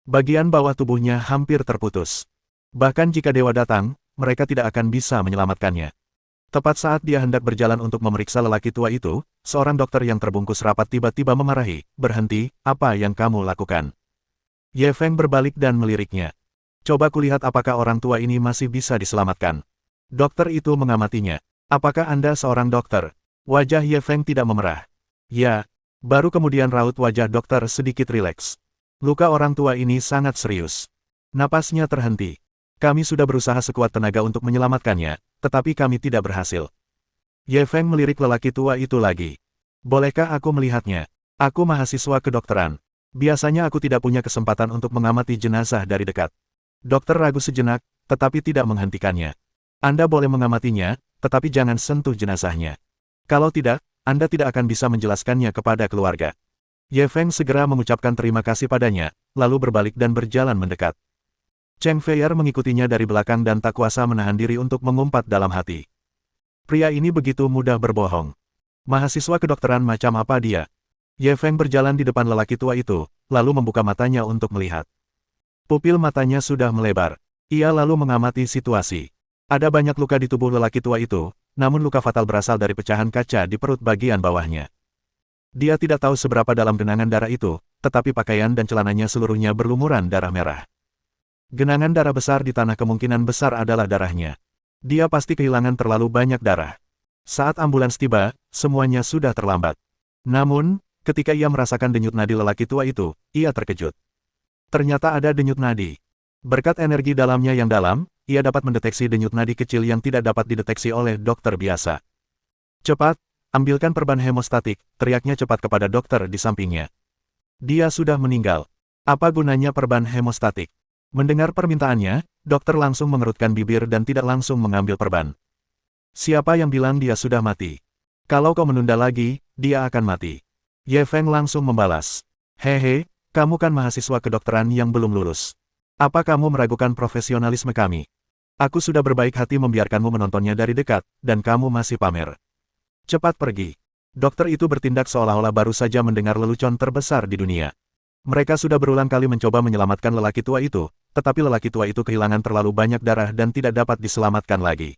Bagian bawah tubuhnya hampir terputus. Bahkan jika dewa datang, mereka tidak akan bisa menyelamatkannya. Tepat saat dia hendak berjalan untuk memeriksa lelaki tua itu, seorang dokter yang terbungkus rapat tiba-tiba memarahi, "Berhenti, apa yang kamu lakukan?" Ye Feng berbalik dan meliriknya. "Coba kulihat apakah orang tua ini masih bisa diselamatkan." Dokter itu mengamatinya. "Apakah Anda seorang dokter?" Wajah Ye Feng tidak memerah. "Ya." Baru kemudian raut wajah dokter sedikit rileks. "Luka orang tua ini sangat serius." Napasnya terhenti. "Kami sudah berusaha sekuat tenaga untuk menyelamatkannya, tetapi kami tidak berhasil." Ye Feng melirik lelaki tua itu lagi. "Bolehkah aku melihatnya? Aku mahasiswa kedokteran. Biasanya aku tidak punya kesempatan untuk mengamati jenazah dari dekat." Dokter ragu sejenak, tetapi tidak menghentikannya. "Anda boleh mengamatinya, tetapi jangan sentuh jenazahnya. Kalau tidak, Anda tidak akan bisa menjelaskannya kepada keluarga." Ye Feng segera mengucapkan terima kasih padanya, lalu berbalik dan berjalan mendekat. Cheng Feier mengikutinya dari belakang dan tak kuasa menahan diri untuk mengumpat dalam hati. Pria ini begitu mudah berbohong. Mahasiswa kedokteran macam apa dia? Ye Feng berjalan di depan lelaki tua itu, lalu membuka matanya untuk melihat. Pupil matanya sudah melebar. Ia lalu mengamati situasi. Ada banyak luka di tubuh lelaki tua itu, namun luka fatal berasal dari pecahan kaca di perut bagian bawahnya. Dia tidak tahu seberapa dalam genangan darah itu, tetapi pakaian dan celananya seluruhnya berlumuran darah merah. Genangan darah besar di tanah kemungkinan besar adalah darahnya. Dia pasti kehilangan terlalu banyak darah. Saat ambulans tiba, semuanya sudah terlambat. Namun, ketika ia merasakan denyut nadi lelaki tua itu, ia terkejut. Ternyata ada denyut nadi. Berkat energi dalamnya yang dalam, ia dapat mendeteksi denyut nadi kecil yang tidak dapat dideteksi oleh dokter biasa. "Cepat, ambilkan perban hemostatik," teriaknya cepat kepada dokter di sampingnya. "Dia sudah meninggal. Apa gunanya perban hemostatik?" Mendengar permintaannya, dokter langsung mengerutkan bibir dan tidak langsung mengambil perban. "Siapa yang bilang dia sudah mati? Kalau kau menunda lagi, dia akan mati." Ye Feng langsung membalas. "Hehe, kamu kan mahasiswa kedokteran yang belum lulus. Apa kamu meragukan profesionalisme kami? Aku sudah berbaik hati membiarkanmu menontonnya dari dekat, dan kamu masih pamer. Cepat pergi. Dokter itu bertindak seolah-olah baru saja mendengar lelucon terbesar di dunia. Mereka sudah berulang kali mencoba menyelamatkan lelaki tua itu, tetapi lelaki tua itu kehilangan terlalu banyak darah dan tidak dapat diselamatkan lagi.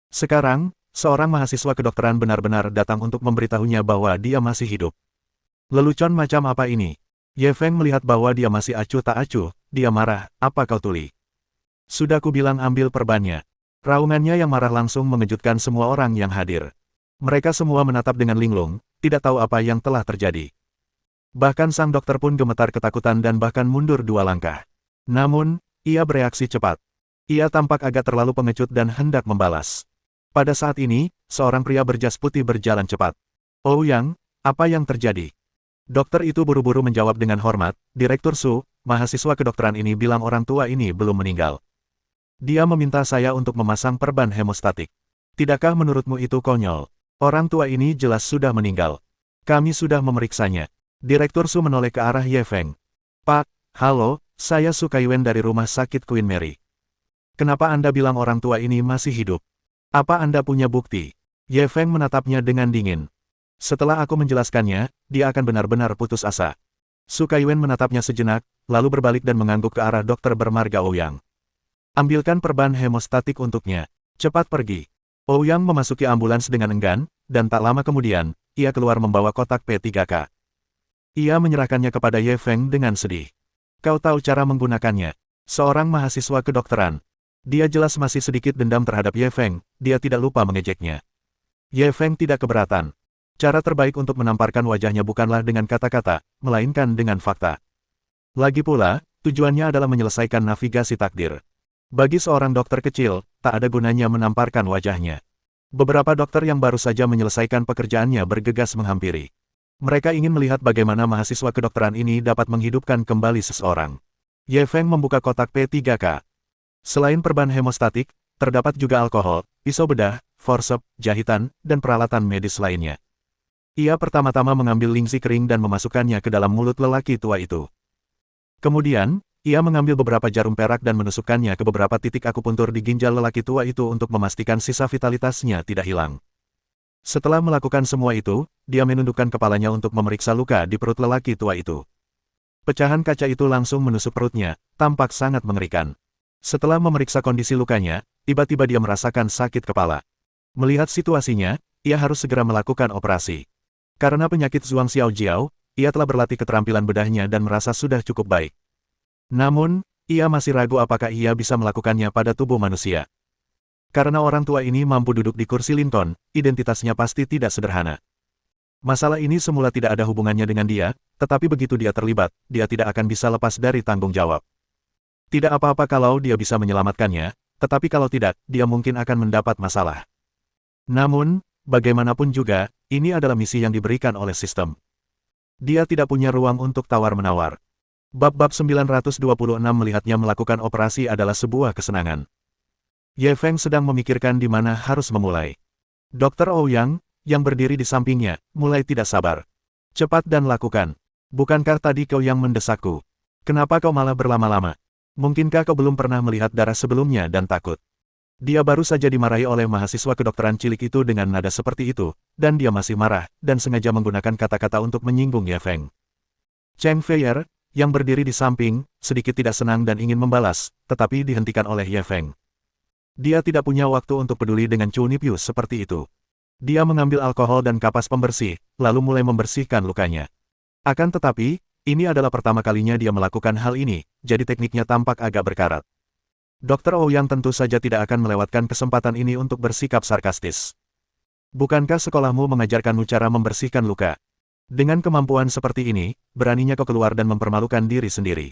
Sekarang, seorang mahasiswa kedokteran benar-benar datang untuk memberitahunya bahwa dia masih hidup. Lelucon macam apa ini? Ye Feng melihat bahwa dia masih acuh tak acuh, dia marah, apa kau tuli? Sudah kubilang ambil perbannya. Raungannya yang marah langsung mengejutkan semua orang yang hadir. Mereka semua menatap dengan linglung, tidak tahu apa yang telah terjadi. Bahkan sang dokter pun gemetar ketakutan dan bahkan mundur 2 langkah. Namun, ia bereaksi cepat. Ia tampak agak terlalu pengecut dan hendak membalas. Pada saat ini, seorang pria berjas putih berjalan cepat. Ouyang, apa yang terjadi? Dokter itu buru-buru menjawab dengan hormat, Direktur Su, mahasiswa kedokteran ini bilang orang tua ini belum meninggal. Dia meminta saya untuk memasang perban hemostatik. Tidakkah menurutmu itu konyol? Orang tua ini jelas sudah meninggal. Kami sudah memeriksanya. Direktur Su menoleh ke arah Ye Feng. Pak, halo, saya Su Kaiwen dari rumah sakit Queen Mary. Kenapa Anda bilang orang tua ini masih hidup? Apa Anda punya bukti? Ye Feng menatapnya dengan dingin. Setelah aku menjelaskannya, dia akan benar-benar putus asa. Su Kaiwen menatapnya sejenak, lalu berbalik dan mengangguk ke arah dokter bermarga Ouyang. Ambilkan perban hemostatik untuknya. Cepat pergi. Ouyang memasuki ambulans dengan enggan, dan tak lama kemudian, ia keluar membawa kotak P3K. Ia menyerahkannya kepada Ye Feng dengan sedih. Kau tahu cara menggunakannya. Seorang mahasiswa kedokteran. Dia jelas masih sedikit dendam terhadap Ye Feng, dia tidak lupa mengejeknya. Ye Feng tidak keberatan. Cara terbaik untuk menamparkan wajahnya bukanlah dengan kata-kata, melainkan dengan fakta. Lagi pula, tujuannya adalah menyelesaikan navigasi takdir. Bagi seorang dokter kecil, tak ada gunanya menamparkan wajahnya. Beberapa dokter yang baru saja menyelesaikan pekerjaannya bergegas menghampiri. Mereka ingin melihat bagaimana mahasiswa kedokteran ini dapat menghidupkan kembali seseorang. Ye Feng membuka kotak P3K. Selain perban hemostatik, terdapat juga alkohol, pisau bedah, forsep, jahitan, dan peralatan medis lainnya. Ia pertama-tama mengambil lingsi kering dan memasukkannya ke dalam mulut lelaki tua itu. Kemudian, ia mengambil beberapa jarum perak dan menusukkannya ke beberapa titik akupuntur di ginjal lelaki tua itu untuk memastikan sisa vitalitasnya tidak hilang. Setelah melakukan semua itu, dia menundukkan kepalanya untuk memeriksa luka di perut lelaki tua itu. Pecahan kaca itu langsung menusuk perutnya, tampak sangat mengerikan. Setelah memeriksa kondisi lukanya, tiba-tiba dia merasakan sakit kepala. Melihat situasinya, ia harus segera melakukan operasi. Karena penyakit Zhuang Xiaojiao, ia telah berlatih keterampilan bedahnya dan merasa sudah cukup baik. Namun, ia masih ragu apakah ia bisa melakukannya pada tubuh manusia. Karena orang tua ini mampu duduk di kursi Lincoln, identitasnya pasti tidak sederhana. Masalah ini semula tidak ada hubungannya dengan dia, tetapi begitu dia terlibat, dia tidak akan bisa lepas dari tanggung jawab. Tidak apa-apa kalau dia bisa menyelamatkannya, tetapi kalau tidak, dia mungkin akan mendapat masalah. Namun, bagaimanapun juga, ini adalah misi yang diberikan oleh sistem. Dia tidak punya ruang untuk tawar-menawar. Bab 926 melihatnya melakukan operasi adalah sebuah kesenangan. Ye Feng sedang memikirkan di mana harus memulai. Dokter Ouyang, yang berdiri di sampingnya, mulai tidak sabar. Cepat dan lakukan. Bukankah tadi kau yang mendesakku? Kenapa kau malah berlama-lama? Mungkinkah kau belum pernah melihat darah sebelumnya dan takut? Dia baru saja dimarahi oleh mahasiswa kedokteran cilik itu dengan nada seperti itu, dan dia masih marah, dan sengaja menggunakan kata-kata untuk menyinggung Ye Feng. Cheng Feier, yang berdiri di samping, sedikit tidak senang dan ingin membalas, tetapi dihentikan oleh Ye Feng. Dia tidak punya waktu untuk peduli dengan Chu Nipyu seperti itu. Dia mengambil alkohol dan kapas pembersih, lalu mulai membersihkan lukanya. Akan tetapi, ini adalah pertama kalinya dia melakukan hal ini, jadi tekniknya tampak agak berkarat. Dr. Ouyang tentu saja tidak akan melewatkan kesempatan ini untuk bersikap sarkastis. Bukankah sekolahmu mengajarkanmu cara membersihkan luka? Dengan kemampuan seperti ini, beraninya kau keluar dan mempermalukan diri sendiri.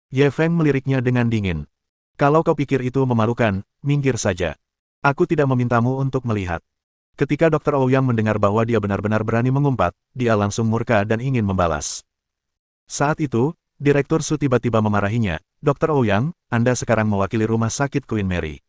Ye Feng meliriknya dengan dingin. Kalau kau pikir itu memalukan, minggir saja. Aku tidak memintamu untuk melihat. Ketika Dr. Ouyang mendengar bahwa dia benar-benar berani mengumpat, dia langsung murka dan ingin membalas. Saat itu, Direktur Su tiba-tiba memarahinya, Dr. Ouyang, Anda sekarang mewakili rumah sakit Queen Mary.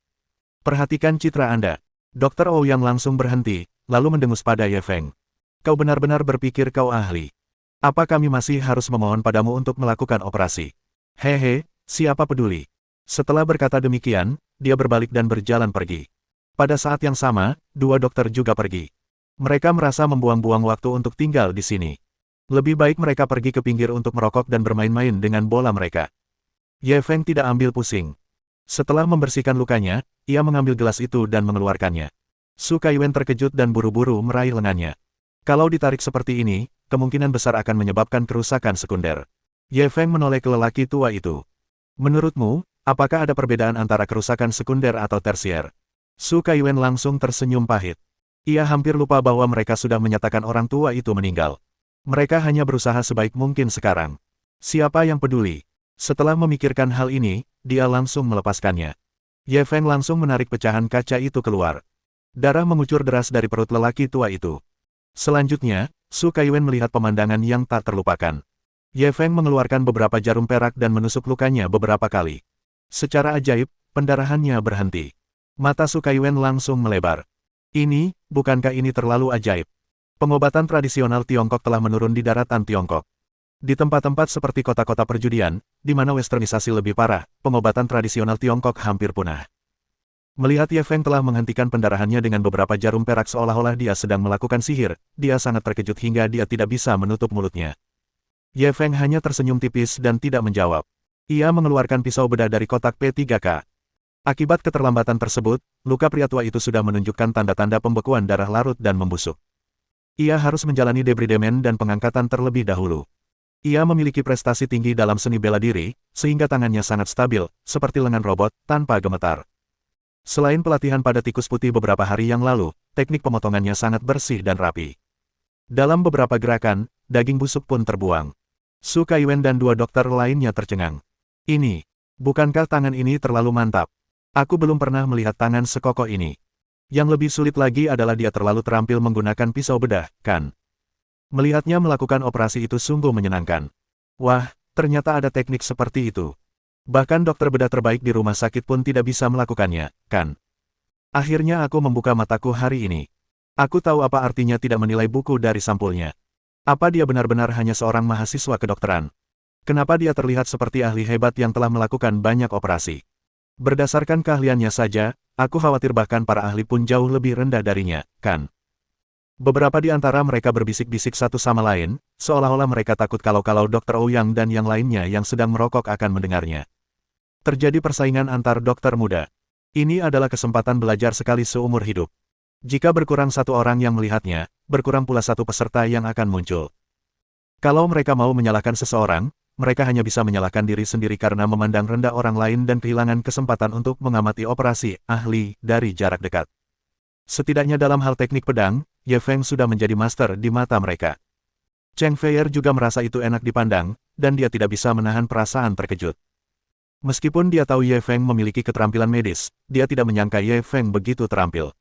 Perhatikan citra Anda. Dr. Ouyang langsung berhenti, lalu mendengus pada Ye Feng. Kau benar-benar berpikir kau ahli. Apa kami masih harus memohon padamu untuk melakukan operasi? Hehe, siapa peduli. Setelah berkata demikian, dia berbalik dan berjalan pergi. Pada saat yang sama, dua dokter juga pergi. Mereka merasa membuang-buang waktu untuk tinggal di sini. Lebih baik mereka pergi ke pinggir untuk merokok dan bermain-main dengan bola mereka. Ye Feng tidak ambil pusing. Setelah membersihkan lukanya, ia mengambil gelas itu dan mengeluarkannya. Su Kaiwen terkejut dan buru-buru meraih lengannya. Kalau ditarik seperti ini, kemungkinan besar akan menyebabkan kerusakan sekunder. Ye Feng menoleh ke lelaki tua itu. Menurutmu, apakah ada perbedaan antara kerusakan sekunder atau tersier? Su Kaiwen langsung tersenyum pahit. Ia hampir lupa bahwa mereka sudah menyatakan orang tua itu meninggal. Mereka hanya berusaha sebaik mungkin sekarang. Siapa yang peduli? Setelah memikirkan hal ini, dia langsung melepaskannya. Ye Feng langsung menarik pecahan kaca itu keluar. Darah mengucur deras dari perut lelaki tua itu. Selanjutnya, Su Kaiwen melihat pemandangan yang tak terlupakan. Ye Feng mengeluarkan beberapa jarum perak dan menusuk lukanya beberapa kali. Secara ajaib, pendarahannya berhenti. Mata Su Kaiwen langsung melebar. Bukankah ini terlalu ajaib? Pengobatan tradisional Tiongkok telah menurun di daratan Tiongkok. Di tempat-tempat seperti kota-kota perjudian, di mana westernisasi lebih parah, pengobatan tradisional Tiongkok hampir punah. Melihat Ye Feng telah menghentikan pendarahannya dengan beberapa jarum perak seolah-olah dia sedang melakukan sihir, dia sangat terkejut hingga dia tidak bisa menutup mulutnya. Ye Feng hanya tersenyum tipis dan tidak menjawab. Ia mengeluarkan pisau bedah dari kotak P3K. Akibat keterlambatan tersebut, luka pria tua itu sudah menunjukkan tanda-tanda pembekuan darah larut dan membusuk. Ia harus menjalani debridemen dan pengangkatan terlebih dahulu. Ia memiliki prestasi tinggi dalam seni bela diri, sehingga tangannya sangat stabil, seperti lengan robot, tanpa gemetar. Selain pelatihan pada tikus putih beberapa hari yang lalu, teknik pemotongannya sangat bersih dan rapi. Dalam beberapa gerakan, daging busuk pun terbuang. Su Kaiwen dan dua dokter lainnya tercengang. Bukankah tangan ini terlalu mantap? Aku belum pernah melihat tangan sekokoh ini. Yang lebih sulit lagi adalah dia terlalu terampil menggunakan pisau bedah, kan? Melihatnya melakukan operasi itu sungguh menyenangkan. Wah, ternyata ada teknik seperti itu. Bahkan dokter bedah terbaik di rumah sakit pun tidak bisa melakukannya, kan? Akhirnya aku membuka mataku hari ini. Aku tahu apa artinya tidak menilai buku dari sampulnya. Apa dia benar-benar hanya seorang mahasiswa kedokteran? Kenapa dia terlihat seperti ahli hebat yang telah melakukan banyak operasi? Berdasarkan keahliannya saja, aku khawatir bahkan para ahli pun jauh lebih rendah darinya, kan? Beberapa di antara mereka berbisik-bisik satu sama lain, seolah-olah mereka takut kalau Dr. Ouyang dan yang lainnya yang sedang merokok akan mendengarnya. Terjadi persaingan antar dokter muda. Ini adalah kesempatan belajar sekali seumur hidup. Jika berkurang satu orang yang melihatnya, berkurang pula satu peserta yang akan muncul. Kalau mereka mau menyalahkan seseorang, mereka hanya bisa menyalahkan diri sendiri karena memandang rendah orang lain dan kehilangan kesempatan untuk mengamati operasi ahli dari jarak dekat. Setidaknya dalam hal teknik pedang, Ye Feng sudah menjadi master di mata mereka. Cheng Feier juga merasa itu enak dipandang, dan dia tidak bisa menahan perasaan terkejut. Meskipun dia tahu Ye Feng memiliki keterampilan medis, dia tidak menyangka Ye Feng begitu terampil.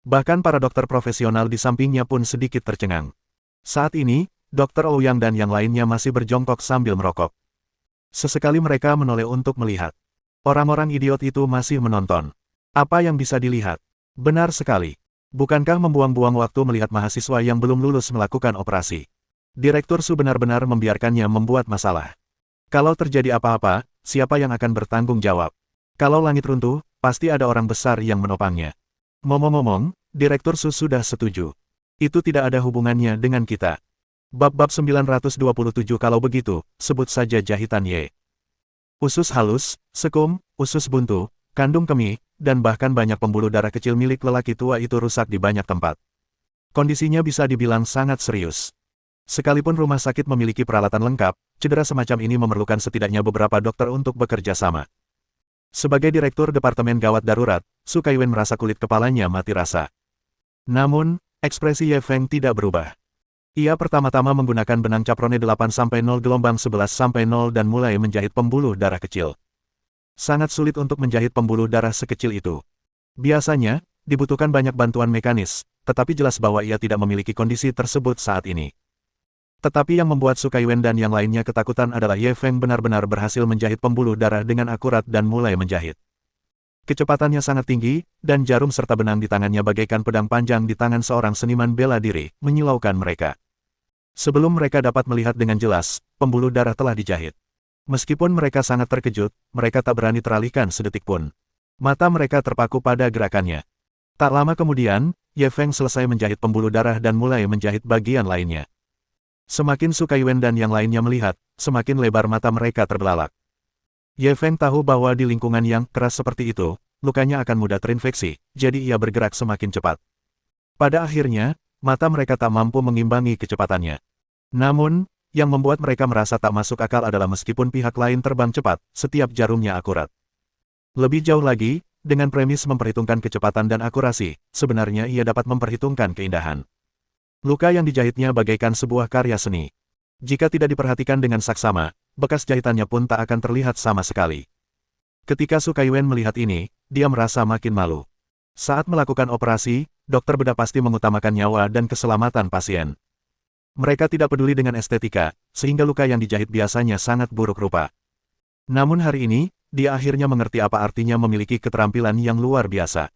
Bahkan para dokter profesional di sampingnya pun sedikit tercengang. Saat ini, Dr. Ouyang dan yang lainnya masih berjongkok sambil merokok. Sesekali mereka menoleh untuk melihat. Orang-orang idiot itu masih menonton. Apa yang bisa dilihat? Benar sekali. Bukankah membuang-buang waktu melihat mahasiswa yang belum lulus melakukan operasi? Direktur Su benar-benar membiarkannya membuat masalah. Kalau terjadi apa-apa, siapa yang akan bertanggung jawab? Kalau langit runtuh, pasti ada orang besar yang menopangnya. Ngomong-ngomong, Direktur Su sudah setuju. Itu tidak ada hubungannya dengan kita. Bab 927 kalau begitu, sebut saja jahitan Ye. Usus halus, sekum, usus buntu, kandung kemih, dan bahkan banyak pembuluh darah kecil milik lelaki tua itu rusak di banyak tempat. Kondisinya bisa dibilang sangat serius. Sekalipun rumah sakit memiliki peralatan lengkap, cedera semacam ini memerlukan setidaknya beberapa dokter untuk bekerja sama. Sebagai direktur Departemen Gawat Darurat, Su Kaiwen merasa kulit kepalanya mati rasa. Namun, ekspresi Ye Feng tidak berubah. Ia pertama-tama menggunakan benang caprone 8-0 gelombang 11-0 dan mulai menjahit pembuluh darah kecil. Sangat sulit untuk menjahit pembuluh darah sekecil itu. Biasanya, dibutuhkan banyak bantuan mekanis, tetapi jelas bahwa ia tidak memiliki kondisi tersebut saat ini. Tetapi yang membuat Su Kaiwen dan yang lainnya ketakutan adalah Ye Feng benar-benar berhasil menjahit pembuluh darah dengan akurat dan mulai menjahit. Kecepatannya sangat tinggi, dan jarum serta benang di tangannya bagaikan pedang panjang di tangan seorang seniman bela diri, menyilaukan mereka. Sebelum mereka dapat melihat dengan jelas, pembuluh darah telah dijahit. Meskipun mereka sangat terkejut, mereka tak berani teralihkan sedetik pun. Mata mereka terpaku pada gerakannya. Tak lama kemudian, Ye Feng selesai menjahit pembuluh darah dan mulai menjahit bagian lainnya. Semakin Su Kaiwen dan yang lainnya melihat, semakin lebar mata mereka terbelalak. Ye Feng tahu bahwa di lingkungan yang keras seperti itu, lukanya akan mudah terinfeksi, jadi ia bergerak semakin cepat. Pada akhirnya, mata mereka tak mampu mengimbangi kecepatannya. Namun, yang membuat mereka merasa tak masuk akal adalah meskipun pihak lain terbang cepat, setiap jarumnya akurat. Lebih jauh lagi, dengan premis memperhitungkan kecepatan dan akurasi, sebenarnya ia dapat memperhitungkan keindahan. Luka yang dijahitnya bagaikan sebuah karya seni. Jika tidak diperhatikan dengan saksama, bekas jahitannya pun tak akan terlihat sama sekali. Ketika Su Kaiwen melihat ini, dia merasa makin malu. Saat melakukan operasi, dokter bedah pasti mengutamakan nyawa dan keselamatan pasien. Mereka tidak peduli dengan estetika, sehingga luka yang dijahit biasanya sangat buruk rupa. Namun hari ini, dia akhirnya mengerti apa artinya memiliki keterampilan yang luar biasa.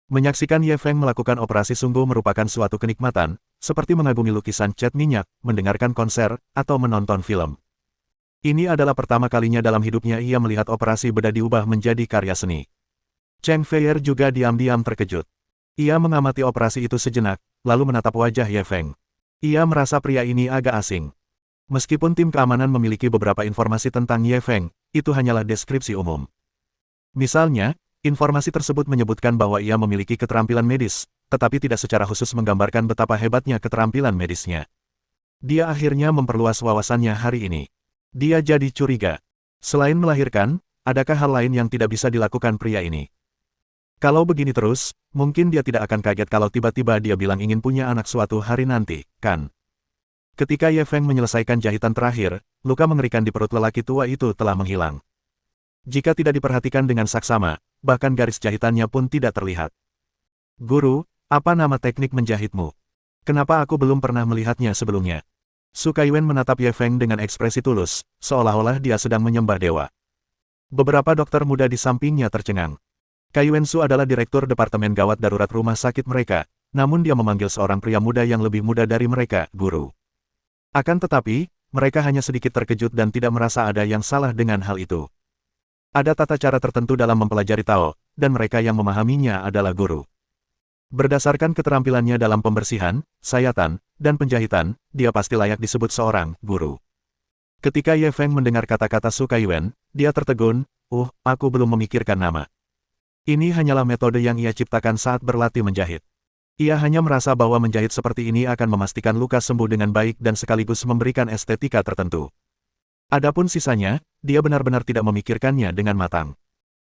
Menyaksikan Ye Feng melakukan operasi sungguh merupakan suatu kenikmatan, seperti mengagumi lukisan cat minyak, mendengarkan konser, atau menonton film. Ini adalah pertama kalinya dalam hidupnya ia melihat operasi bedah diubah menjadi karya seni. Cheng Feier juga diam-diam terkejut. Ia mengamati operasi itu sejenak, lalu menatap wajah Ye Feng. Ia merasa pria ini agak asing. Meskipun tim keamanan memiliki beberapa informasi tentang Ye Feng, itu hanyalah deskripsi umum. Misalnya, informasi tersebut menyebutkan bahwa ia memiliki keterampilan medis, tetapi tidak secara khusus menggambarkan betapa hebatnya keterampilan medisnya. Dia akhirnya memperluas wawasannya hari ini. Dia jadi curiga. Selain melahirkan, adakah hal lain yang tidak bisa dilakukan pria ini? Kalau begini terus, mungkin dia tidak akan kaget kalau tiba-tiba dia bilang ingin punya anak suatu hari nanti, kan? Ketika Ye Feng menyelesaikan jahitan terakhir, luka mengerikan di perut lelaki tua itu telah menghilang. Jika tidak diperhatikan dengan saksama, bahkan garis jahitannya pun tidak terlihat. Guru, apa nama teknik menjahitmu? Kenapa aku belum pernah melihatnya sebelumnya? Su Kaiwen menatap Ye Feng dengan ekspresi tulus, seolah-olah dia sedang menyembah dewa. Beberapa dokter muda di sampingnya tercengang. Kaiwen Su adalah direktur departemen gawat darurat rumah sakit mereka, namun dia memanggil seorang pria muda yang lebih muda dari mereka, guru. Akan tetapi, mereka hanya sedikit terkejut dan tidak merasa ada yang salah dengan hal itu. Ada tata cara tertentu dalam mempelajari Tao, dan mereka yang memahaminya adalah guru. Berdasarkan keterampilannya dalam pembersihan, sayatan, dan penjahitan, dia pasti layak disebut seorang guru. Ketika Ye Feng mendengar kata-kata Su Kaiwen, dia tertegun, aku belum memikirkan nama. Ini hanyalah metode yang ia ciptakan saat berlatih menjahit. Ia hanya merasa bahwa menjahit seperti ini akan memastikan luka sembuh dengan baik dan sekaligus memberikan estetika tertentu. Adapun sisanya, dia benar-benar tidak memikirkannya dengan matang.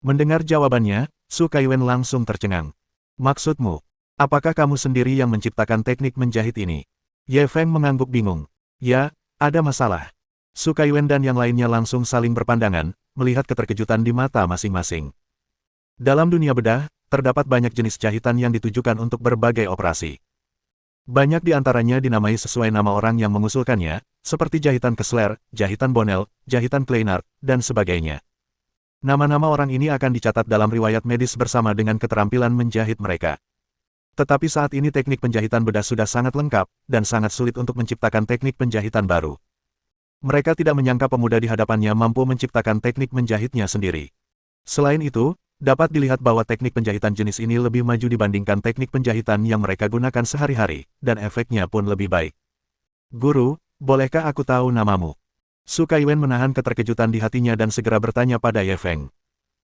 Mendengar jawabannya, Su Kaiwen langsung tercengang. Maksudmu, apakah kamu sendiri yang menciptakan teknik menjahit ini? Ye Feng mengangguk bingung. Ya, ada masalah. Su Kaiwen dan yang lainnya langsung saling berpandangan, melihat keterkejutan di mata masing-masing. Dalam dunia bedah, terdapat banyak jenis jahitan yang ditujukan untuk berbagai operasi. Banyak di antaranya dinamai sesuai nama orang yang mengusulkannya, seperti jahitan Kessler, jahitan Bonnel, jahitan Kleinert, dan sebagainya. Nama-nama orang ini akan dicatat dalam riwayat medis bersama dengan keterampilan menjahit mereka. Tetapi saat ini teknik penjahitan bedah sudah sangat lengkap, dan sangat sulit untuk menciptakan teknik penjahitan baru. Mereka tidak menyangka pemuda di hadapannya mampu menciptakan teknik menjahitnya sendiri. Selain itu, dapat dilihat bahwa teknik penjahitan jenis ini lebih maju dibandingkan teknik penjahitan yang mereka gunakan sehari-hari, dan efeknya pun lebih baik. Guru, bolehkah aku tahu namamu? Su Kaiwen menahan keterkejutan di hatinya dan segera bertanya pada Ye Feng.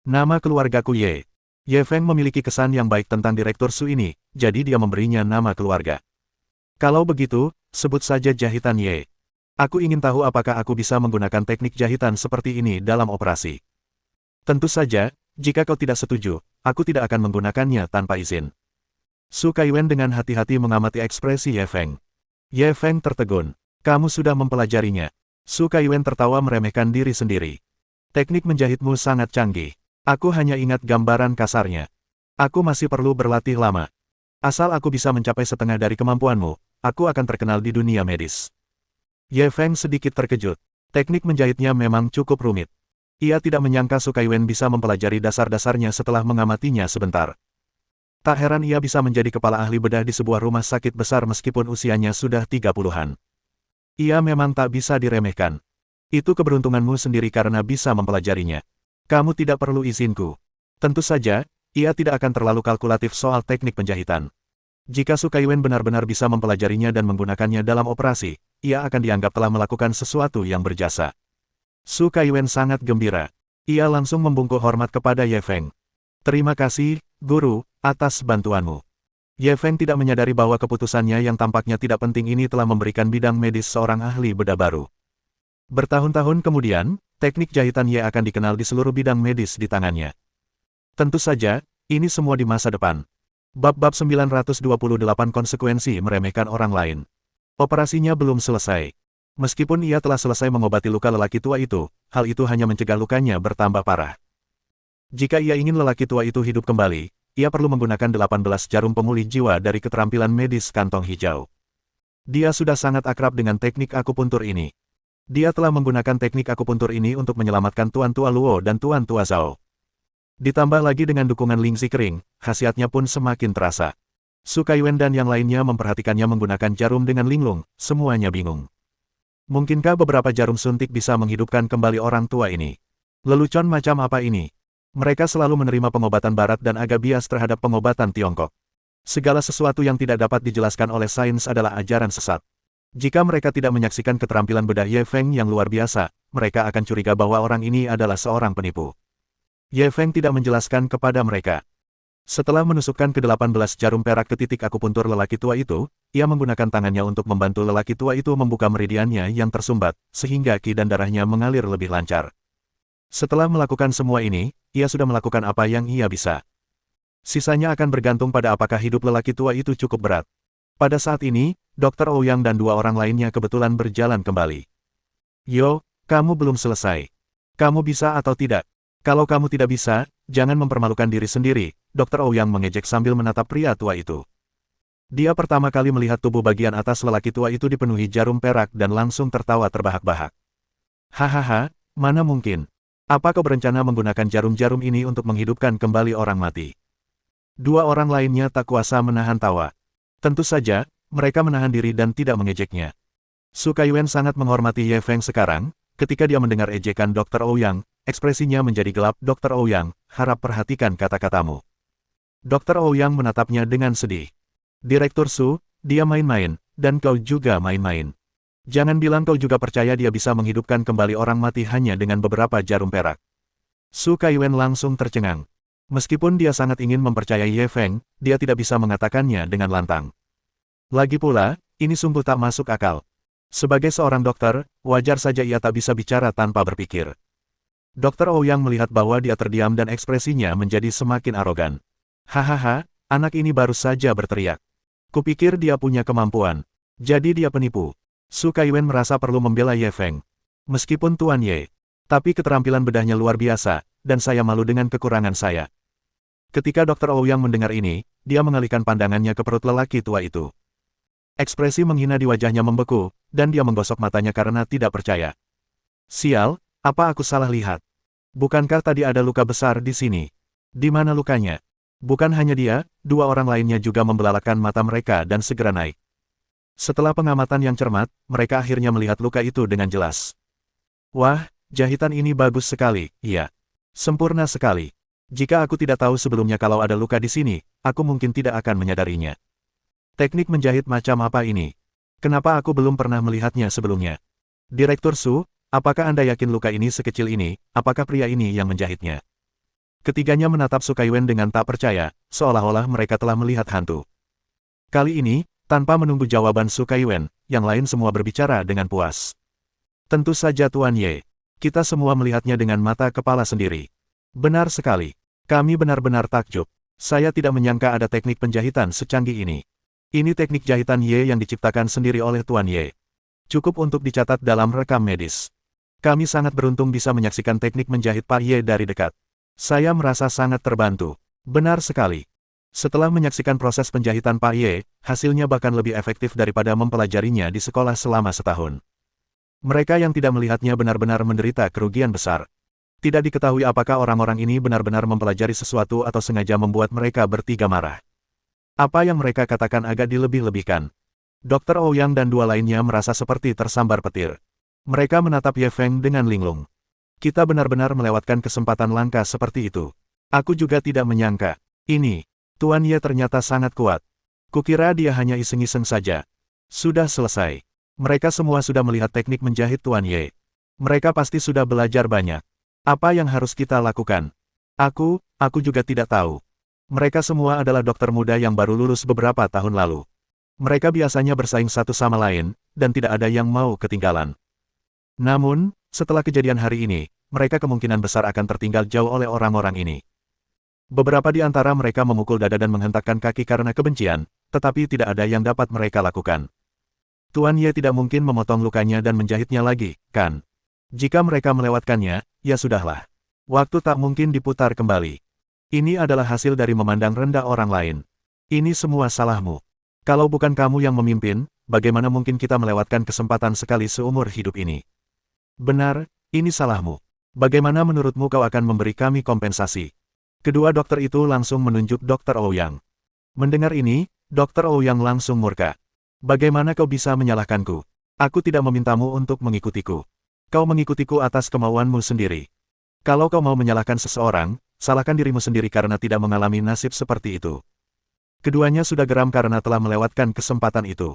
Nama keluargaku Ye. Ye Feng memiliki kesan yang baik tentang Direktur Su ini, jadi dia memberinya nama keluarga. Kalau begitu, sebut saja jahitan Ye. Aku ingin tahu apakah aku bisa menggunakan teknik jahitan seperti ini dalam operasi. Tentu saja, jika kau tidak setuju, aku tidak akan menggunakannya tanpa izin. Su Kaiwen dengan hati-hati mengamati ekspresi Ye Feng. Ye Feng tertegun. Kamu sudah mempelajarinya. Su Kaiwen tertawa meremehkan diri sendiri. Teknik menjahitmu sangat canggih. Aku hanya ingat gambaran kasarnya. Aku masih perlu berlatih lama. Asal aku bisa mencapai setengah dari kemampuanmu, aku akan terkenal di dunia medis. Ye Feng sedikit terkejut. Teknik menjahitnya memang cukup rumit. Ia tidak menyangka Su Kaiwen bisa mempelajari dasar-dasarnya setelah mengamatinya sebentar. Tak heran ia bisa menjadi kepala ahli bedah di sebuah rumah sakit besar meskipun usianya sudah 30-an. Ia memang tak bisa diremehkan. Itu keberuntunganmu sendiri karena bisa mempelajarinya. Kamu tidak perlu izinku. Tentu saja, ia tidak akan terlalu kalkulatif soal teknik penjahitan. Jika Su Kaiwen benar-benar bisa mempelajarinya dan menggunakannya dalam operasi, ia akan dianggap telah melakukan sesuatu yang berjasa. Su Kaiwen sangat gembira. Ia langsung membungkuk hormat kepada Ye Feng. Terima kasih, Guru, atas bantuanmu. Ye Feng tidak menyadari bahwa keputusannya yang tampaknya tidak penting ini telah memberikan bidang medis seorang ahli bedah baru. Bertahun-tahun kemudian, teknik jahitan Ye akan dikenal di seluruh bidang medis di tangannya. Tentu saja, ini semua di masa depan. Bab-bab 928 konsekuensi meremehkan orang lain. Operasinya belum selesai. Meskipun ia telah selesai mengobati luka lelaki tua itu, hal itu hanya mencegah lukanya bertambah parah. Jika ia ingin lelaki tua itu hidup kembali, ia perlu menggunakan 18 jarum pemulih jiwa dari keterampilan medis kantong hijau. Dia sudah sangat akrab dengan teknik akupuntur ini. Dia telah menggunakan teknik akupuntur ini untuk menyelamatkan Tuan Tua Luo dan Tuan Tua Zhao. Ditambah lagi dengan dukungan Ling Zikring, khasiatnya pun semakin terasa. Su Kaiwen dan yang lainnya memperhatikannya menggunakan jarum dengan linglung, semuanya bingung. Mungkinkah beberapa jarum suntik bisa menghidupkan kembali orang tua ini? Lelucon macam apa ini? Mereka selalu menerima pengobatan barat dan agak bias terhadap pengobatan Tiongkok. Segala sesuatu yang tidak dapat dijelaskan oleh sains adalah ajaran sesat. Jika mereka tidak menyaksikan keterampilan bedah Ye Feng yang luar biasa, mereka akan curiga bahwa orang ini adalah seorang penipu. Ye Feng tidak menjelaskan kepada mereka. Setelah menusukkan ke-18 jarum perak ke titik akupuntur lelaki tua itu, ia menggunakan tangannya untuk membantu lelaki tua itu membuka meridiannya yang tersumbat, sehingga qi dan darahnya mengalir lebih lancar. Setelah melakukan semua ini, ia sudah melakukan apa yang ia bisa. Sisanya akan bergantung pada apakah hidup lelaki tua itu cukup berat. Pada saat ini, Dr. Ouyang dan dua orang lainnya kebetulan berjalan kembali. Yo, kamu belum selesai. Kamu bisa atau tidak? Kalau kamu tidak bisa, jangan mempermalukan diri sendiri, Dr. Ouyang mengejek sambil menatap pria tua itu. Dia pertama kali melihat tubuh bagian atas lelaki tua itu dipenuhi jarum perak dan langsung tertawa terbahak-bahak. Hahaha, mana mungkin? Apa kau berencana menggunakan jarum-jarum ini untuk menghidupkan kembali orang mati? Dua orang lainnya tak kuasa menahan tawa. Tentu saja, mereka menahan diri dan tidak mengejeknya. Su Kaiwen sangat menghormati Ye Feng sekarang, ketika dia mendengar ejekan Dr. Ouyang, ekspresinya menjadi gelap. Dr. Ouyang, harap perhatikan kata-katamu. Dr. Ouyang menatapnya dengan sedih. Direktur Su, dia main-main, dan kau juga main-main. Jangan bilang kau juga percaya dia bisa menghidupkan kembali orang mati hanya dengan beberapa jarum perak. Su Kaiwen langsung tercengang. Meskipun dia sangat ingin mempercayai Ye Feng, dia tidak bisa mengatakannya dengan lantang. Lagi pula, ini sungguh tak masuk akal. Sebagai seorang dokter, wajar saja ia tak bisa bicara tanpa berpikir. Dr. Ouyang melihat bahwa dia terdiam dan ekspresinya menjadi semakin arogan. Hahaha, anak ini baru saja berteriak. Kupikir dia punya kemampuan. Jadi dia penipu. Su Kaiwen merasa perlu membela Ye Feng. Meskipun Tuan Ye, tapi keterampilan bedahnya luar biasa, dan saya malu dengan kekurangan saya. Ketika Dr. Ouyang mendengar ini, dia mengalihkan pandangannya ke perut lelaki tua itu. Ekspresi menghina di wajahnya membeku, dan dia menggosok matanya karena tidak percaya. Sial, apa aku salah lihat? Bukankah tadi ada luka besar di sini? Di mana lukanya? Bukan hanya dia, dua orang lainnya juga membelalakan mata mereka dan segera naik. Setelah pengamatan yang cermat, mereka akhirnya melihat luka itu dengan jelas. Wah, jahitan ini bagus sekali, iya. Sempurna sekali. Jika aku tidak tahu sebelumnya kalau ada luka di sini, aku mungkin tidak akan menyadarinya. Teknik menjahit macam apa ini? Kenapa aku belum pernah melihatnya sebelumnya? Direktur Su, apakah Anda yakin luka ini sekecil ini? Apakah pria ini yang menjahitnya? Ketiganya menatap Su Kaiwen dengan tak percaya, seolah-olah mereka telah melihat hantu. Kali ini, tanpa menunggu jawaban Su Kaiwen, yang lain semua berbicara dengan puas. Tentu saja Tuan Ye. Kita semua melihatnya dengan mata kepala sendiri. Benar sekali. Kami benar-benar takjub. Saya tidak menyangka ada teknik penjahitan secanggih ini. Ini teknik jahitan Ye yang diciptakan sendiri oleh Tuan Ye. Cukup untuk dicatat dalam rekam medis. Kami sangat beruntung bisa menyaksikan teknik menjahit Pak Ye dari dekat. Saya merasa sangat terbantu. Benar sekali. Setelah menyaksikan proses penjahitan Pak Ye, hasilnya bahkan lebih efektif daripada mempelajarinya di sekolah selama setahun. Mereka yang tidak melihatnya benar-benar menderita kerugian besar. Tidak diketahui apakah orang-orang ini benar-benar mempelajari sesuatu atau sengaja membuat mereka bertiga marah. Apa yang mereka katakan agak dilebih-lebihkan. Dr. Ouyang dan dua lainnya merasa seperti tersambar petir. Mereka menatap Ye Feng dengan linglung. Kita benar-benar melewatkan kesempatan langka seperti itu. Aku juga tidak menyangka. Ini, Tuan Ye ternyata sangat kuat. Kukira dia hanya iseng-iseng saja. Sudah selesai. Mereka semua sudah melihat teknik menjahit Tuan Ye. Mereka pasti sudah belajar banyak. Apa yang harus kita lakukan? Aku juga tidak tahu. Mereka semua adalah dokter muda yang baru lulus beberapa tahun lalu. Mereka biasanya bersaing satu sama lain, dan tidak ada yang mau ketinggalan. Namun, setelah kejadian hari ini, mereka kemungkinan besar akan tertinggal jauh oleh orang-orang ini. Beberapa di antara mereka memukul dada dan menghentakkan kaki karena kebencian, tetapi tidak ada yang dapat mereka lakukan. Tuan Ye tidak mungkin memotong lukanya dan menjahitnya lagi, kan? Jika mereka melewatkannya, ya sudahlah. Waktu tak mungkin diputar kembali. Ini adalah hasil dari memandang rendah orang lain. Ini semua salahmu. Kalau bukan kamu yang memimpin, bagaimana mungkin kita melewatkan kesempatan sekali seumur hidup ini? Benar, ini salahmu. Bagaimana menurutmu kau akan memberi kami kompensasi? Kedua dokter itu langsung menunjuk Dr. Ouyang. Mendengar ini, Dr. Ouyang langsung murka. Bagaimana kau bisa menyalahkanku? Aku tidak memintamu untuk mengikutiku. Kau mengikutiku atas kemauanmu sendiri. Kalau kau mau menyalahkan seseorang, salahkan dirimu sendiri karena tidak mengalami nasib seperti itu. Keduanya sudah geram karena telah melewatkan kesempatan itu.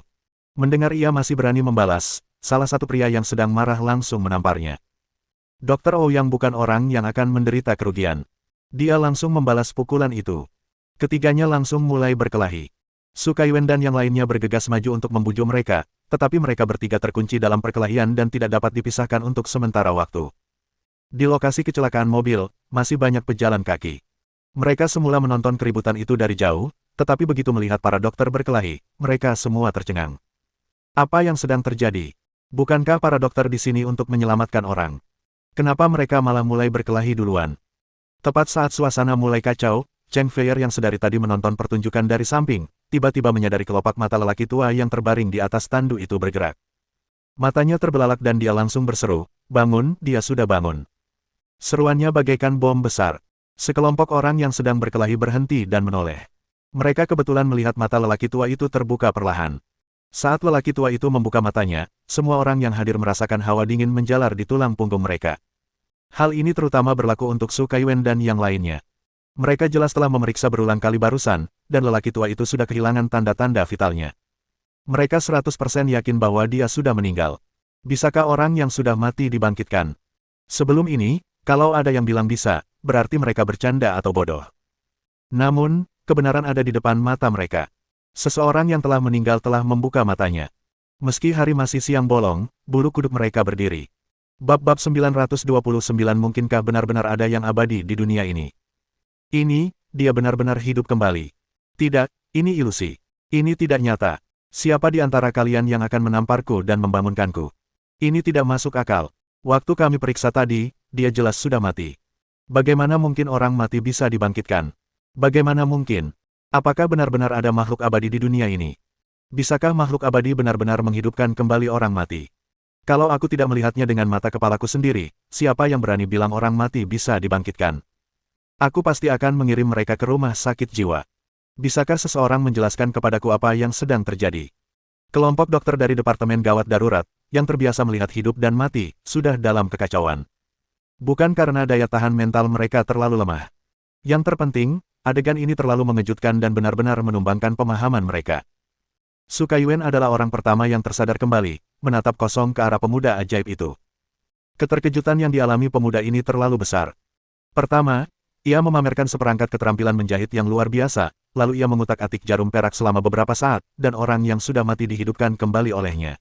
Mendengar ia masih berani membalas, salah satu pria yang sedang marah langsung menamparnya. Dr. Ouyang bukan orang yang akan menderita kerugian. Dia langsung membalas pukulan itu. Ketiganya langsung mulai berkelahi. Su Kaiwen dan yang lainnya bergegas maju untuk membujuk mereka, tetapi mereka bertiga terkunci dalam perkelahian dan tidak dapat dipisahkan untuk sementara waktu. Di lokasi kecelakaan mobil, masih banyak pejalan kaki. Mereka semula menonton keributan itu dari jauh, tetapi begitu melihat para dokter berkelahi, mereka semua tercengang. Apa yang sedang terjadi? Bukankah para dokter di sini untuk menyelamatkan orang? Kenapa mereka malah mulai berkelahi duluan? Tepat saat suasana mulai kacau, Cheng Feier yang sedari tadi menonton pertunjukan dari samping, tiba-tiba menyadari kelopak mata lelaki tua yang terbaring di atas tandu itu bergerak. Matanya terbelalak dan dia langsung berseru, "Bangun, dia sudah bangun." Seruannya bagaikan bom besar. Sekelompok orang yang sedang berkelahi berhenti dan menoleh. Mereka kebetulan melihat mata lelaki tua itu terbuka perlahan. Saat lelaki tua itu membuka matanya, semua orang yang hadir merasakan hawa dingin menjalar di tulang punggung mereka. Hal ini terutama berlaku untuk Su Kaiwen dan yang lainnya. Mereka jelas telah memeriksa berulang kali barusan, dan lelaki tua itu sudah kehilangan tanda-tanda vitalnya. Mereka 100% yakin bahwa dia sudah meninggal. Bisakah orang yang sudah mati dibangkitkan? Sebelum ini, kalau ada yang bilang bisa, berarti mereka bercanda atau bodoh. Namun, kebenaran ada di depan mata mereka. Seseorang yang telah meninggal telah membuka matanya. Meski hari masih siang bolong, bulu kuduk mereka berdiri. Bab 929 mungkinkah benar-benar ada yang abadi di dunia ini? Ini, dia benar-benar hidup kembali. Tidak, ini ilusi. Ini tidak nyata. Siapa di antara kalian yang akan menamparku dan membangunkanku? Ini tidak masuk akal. Waktu kami periksa tadi, dia jelas sudah mati. Bagaimana mungkin orang mati bisa dibangkitkan? Bagaimana mungkin? Apakah benar-benar ada makhluk abadi di dunia ini? Bisakah makhluk abadi benar-benar menghidupkan kembali orang mati? Kalau aku tidak melihatnya dengan mata kepalaku sendiri, siapa yang berani bilang orang mati bisa dibangkitkan? Aku pasti akan mengirim mereka ke rumah sakit jiwa. Bisakah seseorang menjelaskan kepadaku apa yang sedang terjadi? Kelompok dokter dari Departemen Gawat Darurat, yang terbiasa melihat hidup dan mati, sudah dalam kekacauan. Bukan karena daya tahan mental mereka terlalu lemah. Yang terpenting, adegan ini terlalu mengejutkan dan benar-benar menumbangkan pemahaman mereka. Su Kaiwen adalah orang pertama yang tersadar kembali, menatap kosong ke arah pemuda ajaib itu. Keterkejutan yang dialami pemuda ini terlalu besar. Pertama, ia memamerkan seperangkat keterampilan menjahit yang luar biasa, lalu ia mengutak-atik jarum perak selama beberapa saat, dan orang yang sudah mati dihidupkan kembali olehnya.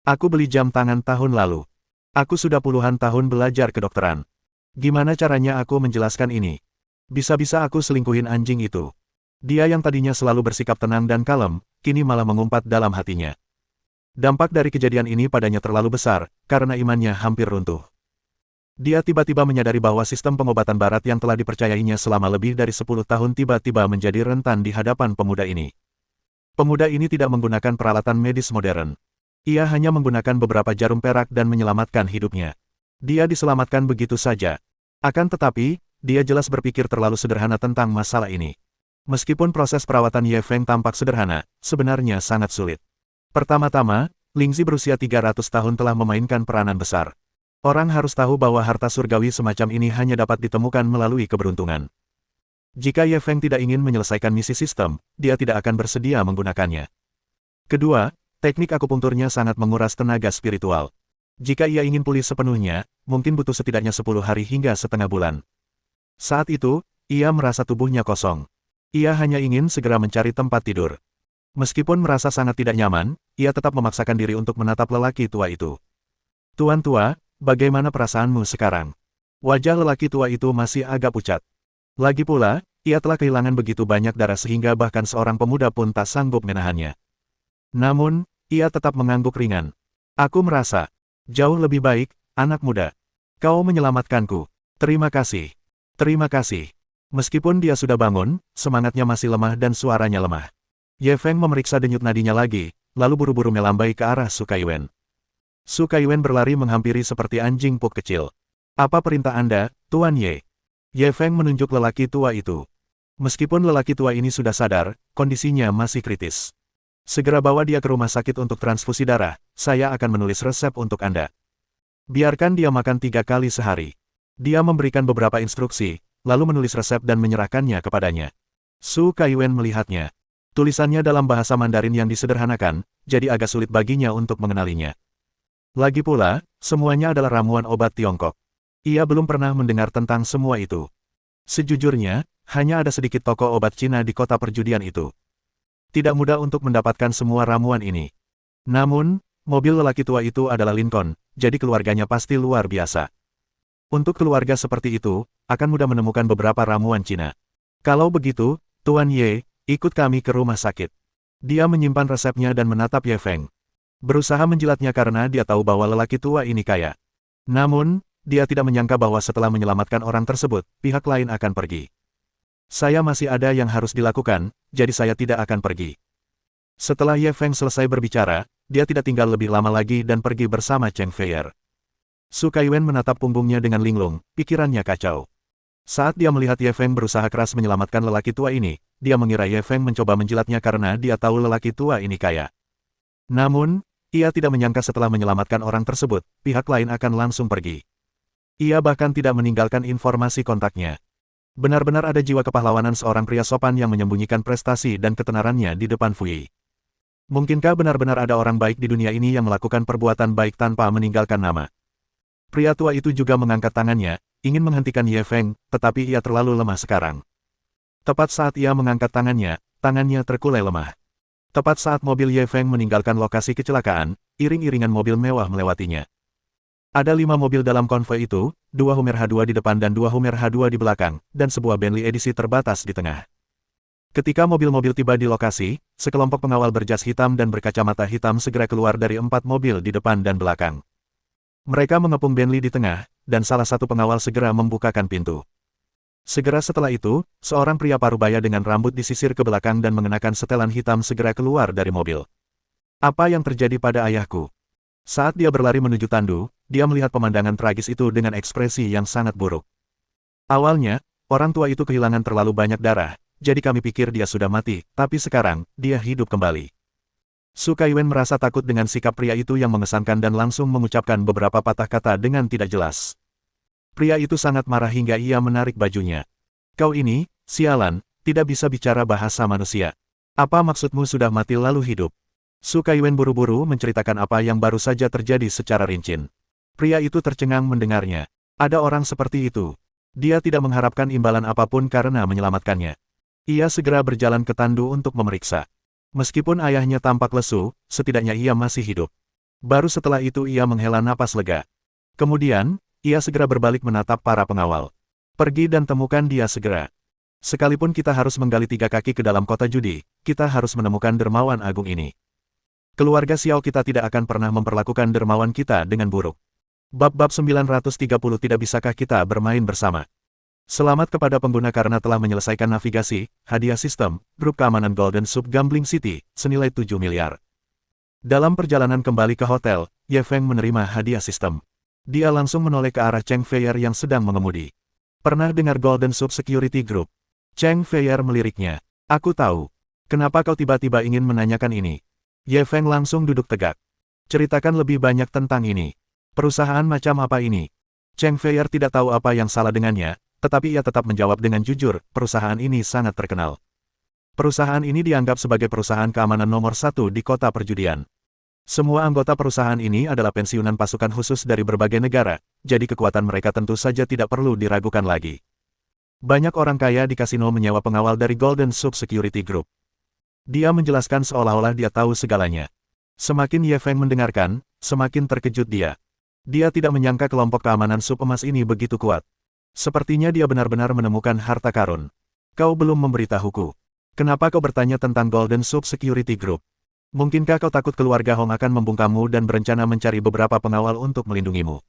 Aku beli jam tangan tahun lalu. Aku sudah puluhan tahun belajar kedokteran. Gimana caranya aku menjelaskan ini? Bisa-bisa aku selingkuhin anjing itu. Dia yang tadinya selalu bersikap tenang dan kalem, kini malah mengumpat dalam hatinya. Dampak dari kejadian ini padanya terlalu besar, karena imannya hampir runtuh. Dia tiba-tiba menyadari bahwa sistem pengobatan barat yang telah dipercayainya selama lebih dari 10 tahun tiba-tiba menjadi rentan di hadapan pemuda ini. Pemuda ini tidak menggunakan peralatan medis modern. Ia hanya menggunakan beberapa jarum perak dan menyelamatkan hidupnya. Dia diselamatkan begitu saja. Akan tetapi, dia jelas berpikir terlalu sederhana tentang masalah ini. Meskipun proses perawatan Ye Feng tampak sederhana, sebenarnya sangat sulit. Pertama-tama, Lingzi berusia 300 tahun telah memainkan peranan besar. Orang harus tahu bahwa harta surgawi semacam ini hanya dapat ditemukan melalui keberuntungan. Jika Ye Feng tidak ingin menyelesaikan misi sistem, dia tidak akan bersedia menggunakannya. Kedua, teknik akupunkturnya sangat menguras tenaga spiritual. Jika ia ingin pulih sepenuhnya, mungkin butuh setidaknya 10 hari hingga setengah bulan. Saat itu, ia merasa tubuhnya kosong. Ia hanya ingin segera mencari tempat tidur. Meskipun merasa sangat tidak nyaman, ia tetap memaksakan diri untuk menatap lelaki tua itu. Tuan tua, bagaimana perasaanmu sekarang? Wajah lelaki tua itu masih agak pucat. Lagi pula, ia telah kehilangan begitu banyak darah sehingga bahkan seorang pemuda pun tak sanggup menahannya. Namun, ia tetap mengangguk ringan. Aku merasa jauh lebih baik, anak muda. Kau menyelamatkanku. Terima kasih. Terima kasih. Meskipun dia sudah bangun, semangatnya masih lemah dan suaranya lemah. Ye Feng memeriksa denyut nadinya lagi, lalu buru-buru melambai ke arah Su Kaiwen. Su Kaiwen berlari menghampiri seperti anjing puk kecil. Apa perintah Anda, Tuan Ye? Ye Feng menunjuk lelaki tua itu. Meskipun lelaki tua ini sudah sadar, kondisinya masih kritis. Segera bawa dia ke rumah sakit untuk transfusi darah, saya akan menulis resep untuk Anda. Biarkan dia makan 3 kali sehari. Dia memberikan beberapa instruksi, lalu menulis resep dan menyerahkannya kepadanya. Su Kaiwen melihatnya. Tulisannya dalam bahasa Mandarin yang disederhanakan, jadi agak sulit baginya untuk mengenalinya. Lagi pula, semuanya adalah ramuan obat Tiongkok. Ia belum pernah mendengar tentang semua itu. Sejujurnya, hanya ada sedikit toko obat Cina di kota perjudian itu. Tidak mudah untuk mendapatkan semua ramuan ini. Namun, mobil lelaki tua itu adalah Lincoln, jadi keluarganya pasti luar biasa. Untuk keluarga seperti itu, akan mudah menemukan beberapa ramuan Cina. Kalau begitu, Tuan Ye, ikut kami ke rumah sakit. Dia menyimpan resepnya dan menatap Ye Feng. Berusaha menjilatnya karena dia tahu bahwa lelaki tua ini kaya. Namun, dia tidak menyangka bahwa setelah menyelamatkan orang tersebut, pihak lain akan pergi. Saya masih ada yang harus dilakukan, jadi saya tidak akan pergi. Setelah Ye Feng selesai berbicara, dia tidak tinggal lebih lama lagi dan pergi bersama Cheng Feier. Su Kaiwen menatap punggungnya dengan linglung, pikirannya kacau. Saat dia melihat Ye Feng berusaha keras menyelamatkan lelaki tua ini, dia mengira Ye Feng mencoba menjilatnya karena dia tahu lelaki tua ini kaya. Namun, ia tidak menyangka setelah menyelamatkan orang tersebut, pihak lain akan langsung pergi. Ia bahkan tidak meninggalkan informasi kontaknya. Benar-benar ada jiwa kepahlawanan seorang pria sopan yang menyembunyikan prestasi dan ketenarannya di depan Fui. Mungkinkah benar-benar ada orang baik di dunia ini yang melakukan perbuatan baik tanpa meninggalkan nama? Pria tua itu juga mengangkat tangannya, ingin menghentikan Ye Feng, tetapi ia terlalu lemah sekarang. Tepat saat ia mengangkat tangannya terkulai lemah. Tepat saat mobil Ye Feng meninggalkan lokasi kecelakaan, iring-iringan mobil mewah melewatinya. Ada 5 mobil dalam konvoi itu, 2 Hummer H2 di depan dan 2 Hummer H2 di belakang, dan sebuah Bentley edisi terbatas di tengah. Ketika mobil-mobil tiba di lokasi, sekelompok pengawal berjas hitam dan berkacamata hitam segera keluar dari 4 mobil di depan dan belakang. Mereka mengepung Bentley di tengah, dan salah satu pengawal segera membukakan pintu. Segera setelah itu, seorang pria parubaya dengan rambut disisir ke belakang dan mengenakan setelan hitam segera keluar dari mobil. Apa yang terjadi pada ayahku? Saat dia berlari menuju tandu, dia melihat pemandangan tragis itu dengan ekspresi yang sangat buruk. Awalnya, orang tua itu kehilangan terlalu banyak darah, jadi kami pikir dia sudah mati, tapi sekarang, dia hidup kembali. Su Kaiwen merasa takut dengan sikap pria itu yang mengesankan dan langsung mengucapkan beberapa patah kata dengan tidak jelas. Pria itu sangat marah hingga ia menarik bajunya. Kau ini, sialan, tidak bisa bicara bahasa manusia. Apa maksudmu sudah mati lalu hidup? Su Kaiwen buru-buru menceritakan apa yang baru saja terjadi secara rinci. Pria itu tercengang mendengarnya. Ada orang seperti itu. Dia tidak mengharapkan imbalan apapun karena menyelamatkannya. Ia segera berjalan ke tandu untuk memeriksa. Meskipun ayahnya tampak lesu, setidaknya ia masih hidup. Baru setelah itu ia menghela napas lega. Kemudian, ia segera berbalik menatap para pengawal. Pergi dan temukan dia segera. Sekalipun kita harus menggali 3 kaki ke dalam kota judi, kita harus menemukan dermawan agung ini. Keluarga Xiao kita tidak akan pernah memperlakukan dermawan kita dengan buruk. Bab 930 tidak bisakah kita bermain bersama? Selamat kepada pengguna karena telah menyelesaikan navigasi, hadiah sistem, grup keamanan Golden Sub Gambling City, senilai 7 miliar. Dalam perjalanan kembali ke hotel, Ye Feng menerima hadiah sistem. Dia langsung menoleh ke arah Cheng Feier yang sedang mengemudi. Pernah dengar Golden Sub Security Group? Cheng Feier meliriknya. Aku tahu. Kenapa kau tiba-tiba ingin menanyakan ini? Ye Feng langsung duduk tegak. Ceritakan lebih banyak tentang ini. Perusahaan macam apa ini? Cheng Feier tidak tahu apa yang salah dengannya, tetapi ia tetap menjawab dengan jujur, perusahaan ini sangat terkenal. Perusahaan ini dianggap sebagai perusahaan keamanan nomor satu di kota perjudian. Semua anggota perusahaan ini adalah pensiunan pasukan khusus dari berbagai negara, jadi kekuatan mereka tentu saja tidak perlu diragukan lagi. Banyak orang kaya di kasino menyewa pengawal dari Golden Sub Security Group. Dia menjelaskan seolah-olah dia tahu segalanya. Semakin Ye Feng mendengarkan, semakin terkejut dia. Dia tidak menyangka kelompok keamanan sub emas ini begitu kuat. Sepertinya dia benar-benar menemukan harta karun. Kau belum memberitahuku. Kenapa kau bertanya tentang Golden Sub Security Group? Mungkinkah kau takut keluarga Hong akan membungkammu dan berencana mencari beberapa pengawal untuk melindungimu?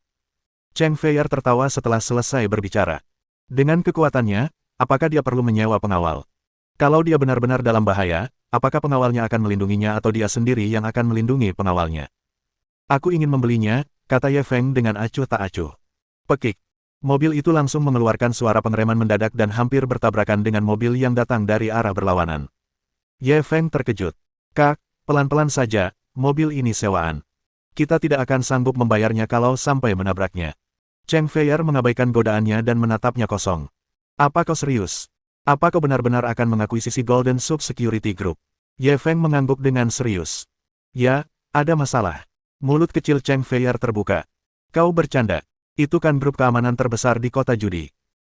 Cheng Feier tertawa setelah selesai berbicara. Dengan kekuatannya, apakah dia perlu menyewa pengawal? Kalau dia benar-benar dalam bahaya, apakah pengawalnya akan melindunginya atau dia sendiri yang akan melindungi pengawalnya? Aku ingin membelinya, kata Ye Feng dengan acuh tak acuh. Pekik. Mobil itu langsung mengeluarkan suara pengereman mendadak dan hampir bertabrakan dengan mobil yang datang dari arah berlawanan. Ye Feng terkejut. Kak, pelan-pelan saja, mobil ini sewaan. Kita tidak akan sanggup membayarnya kalau sampai menabraknya. Cheng Feier mengabaikan godaannya dan menatapnya kosong. Apa kau serius? Apa kau benar-benar akan mengakuisisi Golden Sub Security Group? Ye Feng mengangguk dengan serius. Ya, ada masalah. Mulut kecil Cheng Feier terbuka. Kau bercanda. Itu kan grup keamanan terbesar di kota judi.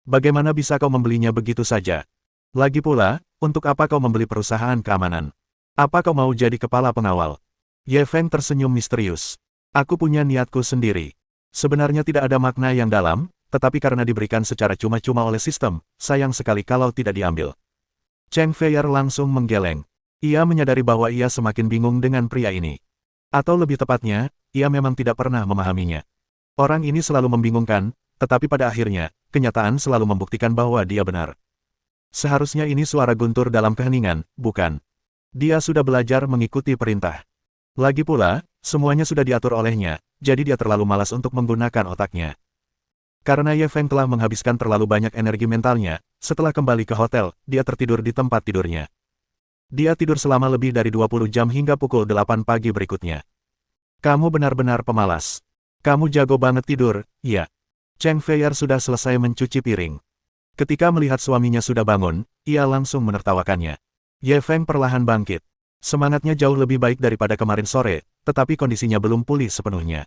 Bagaimana bisa kau membelinya begitu saja? Lagi pula, untuk apa kau membeli perusahaan keamanan? Apa kau mau jadi kepala pengawal? Ye Feng tersenyum misterius. Aku punya niatku sendiri. Sebenarnya tidak ada makna yang dalam, tetapi karena diberikan secara cuma-cuma oleh sistem, sayang sekali kalau tidak diambil. Cheng Feier langsung menggeleng. Ia menyadari bahwa ia semakin bingung dengan pria ini. Atau lebih tepatnya, ia memang tidak pernah memahaminya. Orang ini selalu membingungkan, tetapi pada akhirnya, kenyataan selalu membuktikan bahwa dia benar. Seharusnya ini suara guntur dalam keheningan, bukan? Dia sudah belajar mengikuti perintah. Lagi pula, semuanya sudah diatur olehnya, jadi dia terlalu malas untuk menggunakan otaknya. Karena Ye Feng telah menghabiskan terlalu banyak energi mentalnya, setelah kembali ke hotel, dia tertidur di tempat tidurnya. Dia tidur selama lebih dari 20 jam hingga pukul 8 pagi berikutnya. Kamu benar-benar pemalas. Kamu jago banget tidur, ya. Cheng Feier sudah selesai mencuci piring. Ketika melihat suaminya sudah bangun, ia langsung menertawakannya. Ye Feng perlahan bangkit. Semangatnya jauh lebih baik daripada kemarin sore, tetapi kondisinya belum pulih sepenuhnya.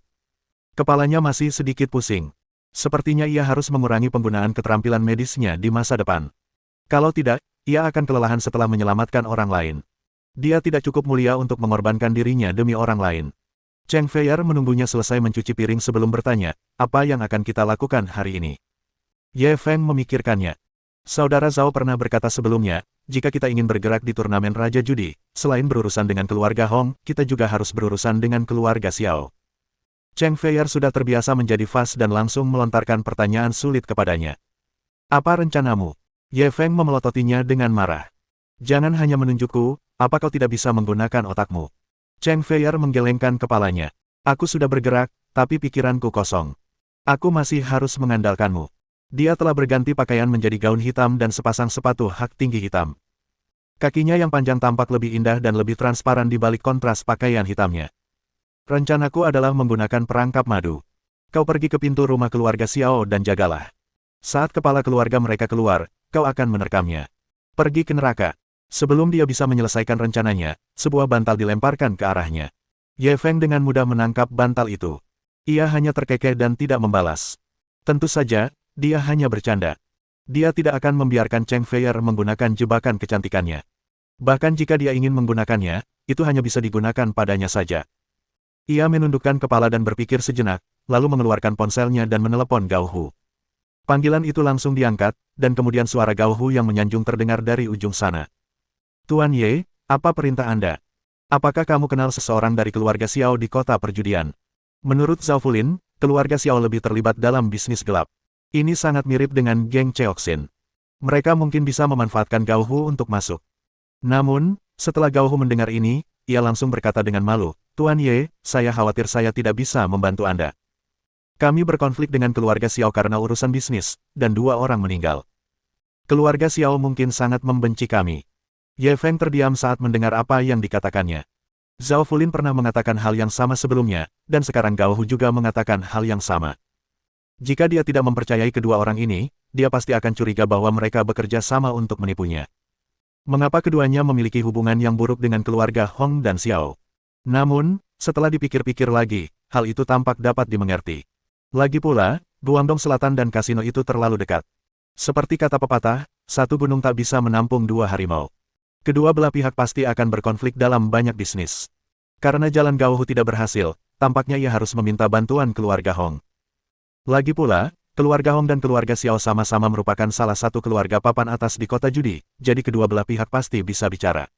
Kepalanya masih sedikit pusing. Sepertinya ia harus mengurangi penggunaan keterampilan medisnya di masa depan. Kalau tidak, ia akan kelelahan setelah menyelamatkan orang lain. Dia tidak cukup mulia untuk mengorbankan dirinya demi orang lain. Cheng Feier menunggunya selesai mencuci piring sebelum bertanya, apa yang akan kita lakukan hari ini? Ye Feng memikirkannya. Saudara Zhao pernah berkata sebelumnya, jika kita ingin bergerak di turnamen Raja Judi, selain berurusan dengan keluarga Hong, kita juga harus berurusan dengan keluarga Xiao. Cheng Feier sudah terbiasa menjadi fas dan langsung melontarkan pertanyaan sulit kepadanya. Apa rencanamu? Ye Feng memelototinya dengan marah. Jangan hanya menunjukku, apa kau tidak bisa menggunakan otakmu? Cheng Feier menggelengkan kepalanya. Aku sudah bergerak, tapi pikiranku kosong. Aku masih harus mengandalkanmu. Dia telah berganti pakaian menjadi gaun hitam dan sepasang sepatu hak tinggi hitam. Kakinya yang panjang tampak lebih indah dan lebih transparan di balik kontras pakaian hitamnya. Rencanaku adalah menggunakan perangkap madu. Kau pergi ke pintu rumah keluarga Xiao dan jagalah. Saat kepala keluarga mereka keluar, kau akan menerkamnya. Pergi ke neraka. Sebelum dia bisa menyelesaikan rencananya, sebuah bantal dilemparkan ke arahnya. Ye Feng dengan mudah menangkap bantal itu. Ia hanya terkekeh dan tidak membalas. Tentu saja, dia hanya bercanda. Dia tidak akan membiarkan Cheng Feier menggunakan jebakan kecantikannya. Bahkan jika dia ingin menggunakannya, itu hanya bisa digunakan padanya saja. Ia menundukkan kepala dan berpikir sejenak, lalu mengeluarkan ponselnya dan menelepon Gao Hu. Panggilan itu langsung diangkat, dan kemudian suara Gao Hu yang menyanjung terdengar dari ujung sana. Tuan Ye, apa perintah Anda? Apakah kamu kenal seseorang dari keluarga Xiao di kota perjudian? Menurut Zhao Fulin, keluarga Xiao lebih terlibat dalam bisnis gelap. Ini sangat mirip dengan geng Cheoxin. Mereka mungkin bisa memanfaatkan Gao Hu untuk masuk. Namun, setelah Gao Hu mendengar ini, ia langsung berkata dengan malu, Tuan Ye, saya khawatir saya tidak bisa membantu Anda. Kami berkonflik dengan keluarga Xiao karena urusan bisnis, dan 2 orang meninggal. Keluarga Xiao mungkin sangat membenci kami. Ye Feng terdiam saat mendengar apa yang dikatakannya. Zhao Fulin pernah mengatakan hal yang sama sebelumnya, dan sekarang Gao Hu juga mengatakan hal yang sama. Jika dia tidak mempercayai kedua orang ini, dia pasti akan curiga bahwa mereka bekerja sama untuk menipunya. Mengapa keduanya memiliki hubungan yang buruk dengan keluarga Hong dan Xiao? Namun, setelah dipikir-pikir lagi, hal itu tampak dapat dimengerti. Lagi pula, Guangdong Selatan dan kasino itu terlalu dekat. Seperti kata pepatah, satu gunung tak bisa menampung dua harimau. Kedua belah pihak pasti akan berkonflik dalam banyak bisnis. Karena jalan Gao Hu tidak berhasil, tampaknya ia harus meminta bantuan keluarga Hong. Lagi pula, keluarga Hong dan keluarga Xiao sama-sama merupakan salah satu keluarga papan atas di kota judi, jadi kedua belah pihak pasti bisa bicara.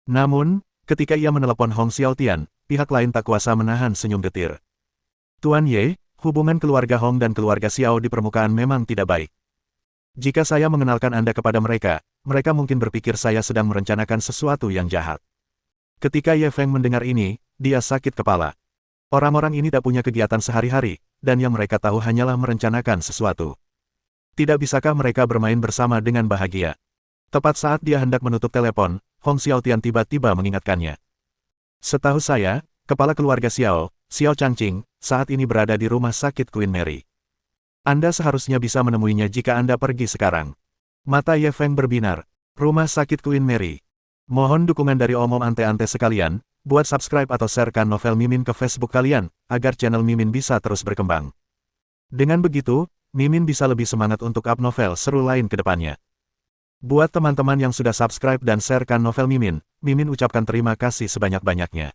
Namun, ketika ia menelepon Hong Xiaotian, pihak lain tak kuasa menahan senyum getir. Tuan Ye, hubungan keluarga Hong dan keluarga Xiao di permukaan memang tidak baik. Jika saya mengenalkan Anda kepada mereka, mereka mungkin berpikir saya sedang merencanakan sesuatu yang jahat. Ketika Ye Feng mendengar ini, dia sakit kepala. Orang-orang ini tak punya kegiatan sehari-hari, dan yang mereka tahu hanyalah merencanakan sesuatu. Tidak bisakah mereka bermain bersama dengan bahagia? Tepat saat dia hendak menutup telepon, Hong Xiaotian tiba-tiba mengingatkannya. Setahu saya, kepala keluarga Xiao, Xiao Changqing, saat ini berada di rumah sakit Queen Mary. Anda seharusnya bisa menemuinya jika Anda pergi sekarang. Mata Ye Feng berbinar. Rumah sakit Queen Mary. Mohon dukungan dari omom ante-ante sekalian, buat subscribe atau sharekan novel Mimin ke Facebook kalian, agar channel Mimin bisa terus berkembang. Dengan begitu, Mimin bisa lebih semangat untuk up novel seru lain ke depannya. Buat teman-teman yang sudah subscribe dan sharekan novel Mimin, Mimin ucapkan terima kasih sebanyak-banyaknya.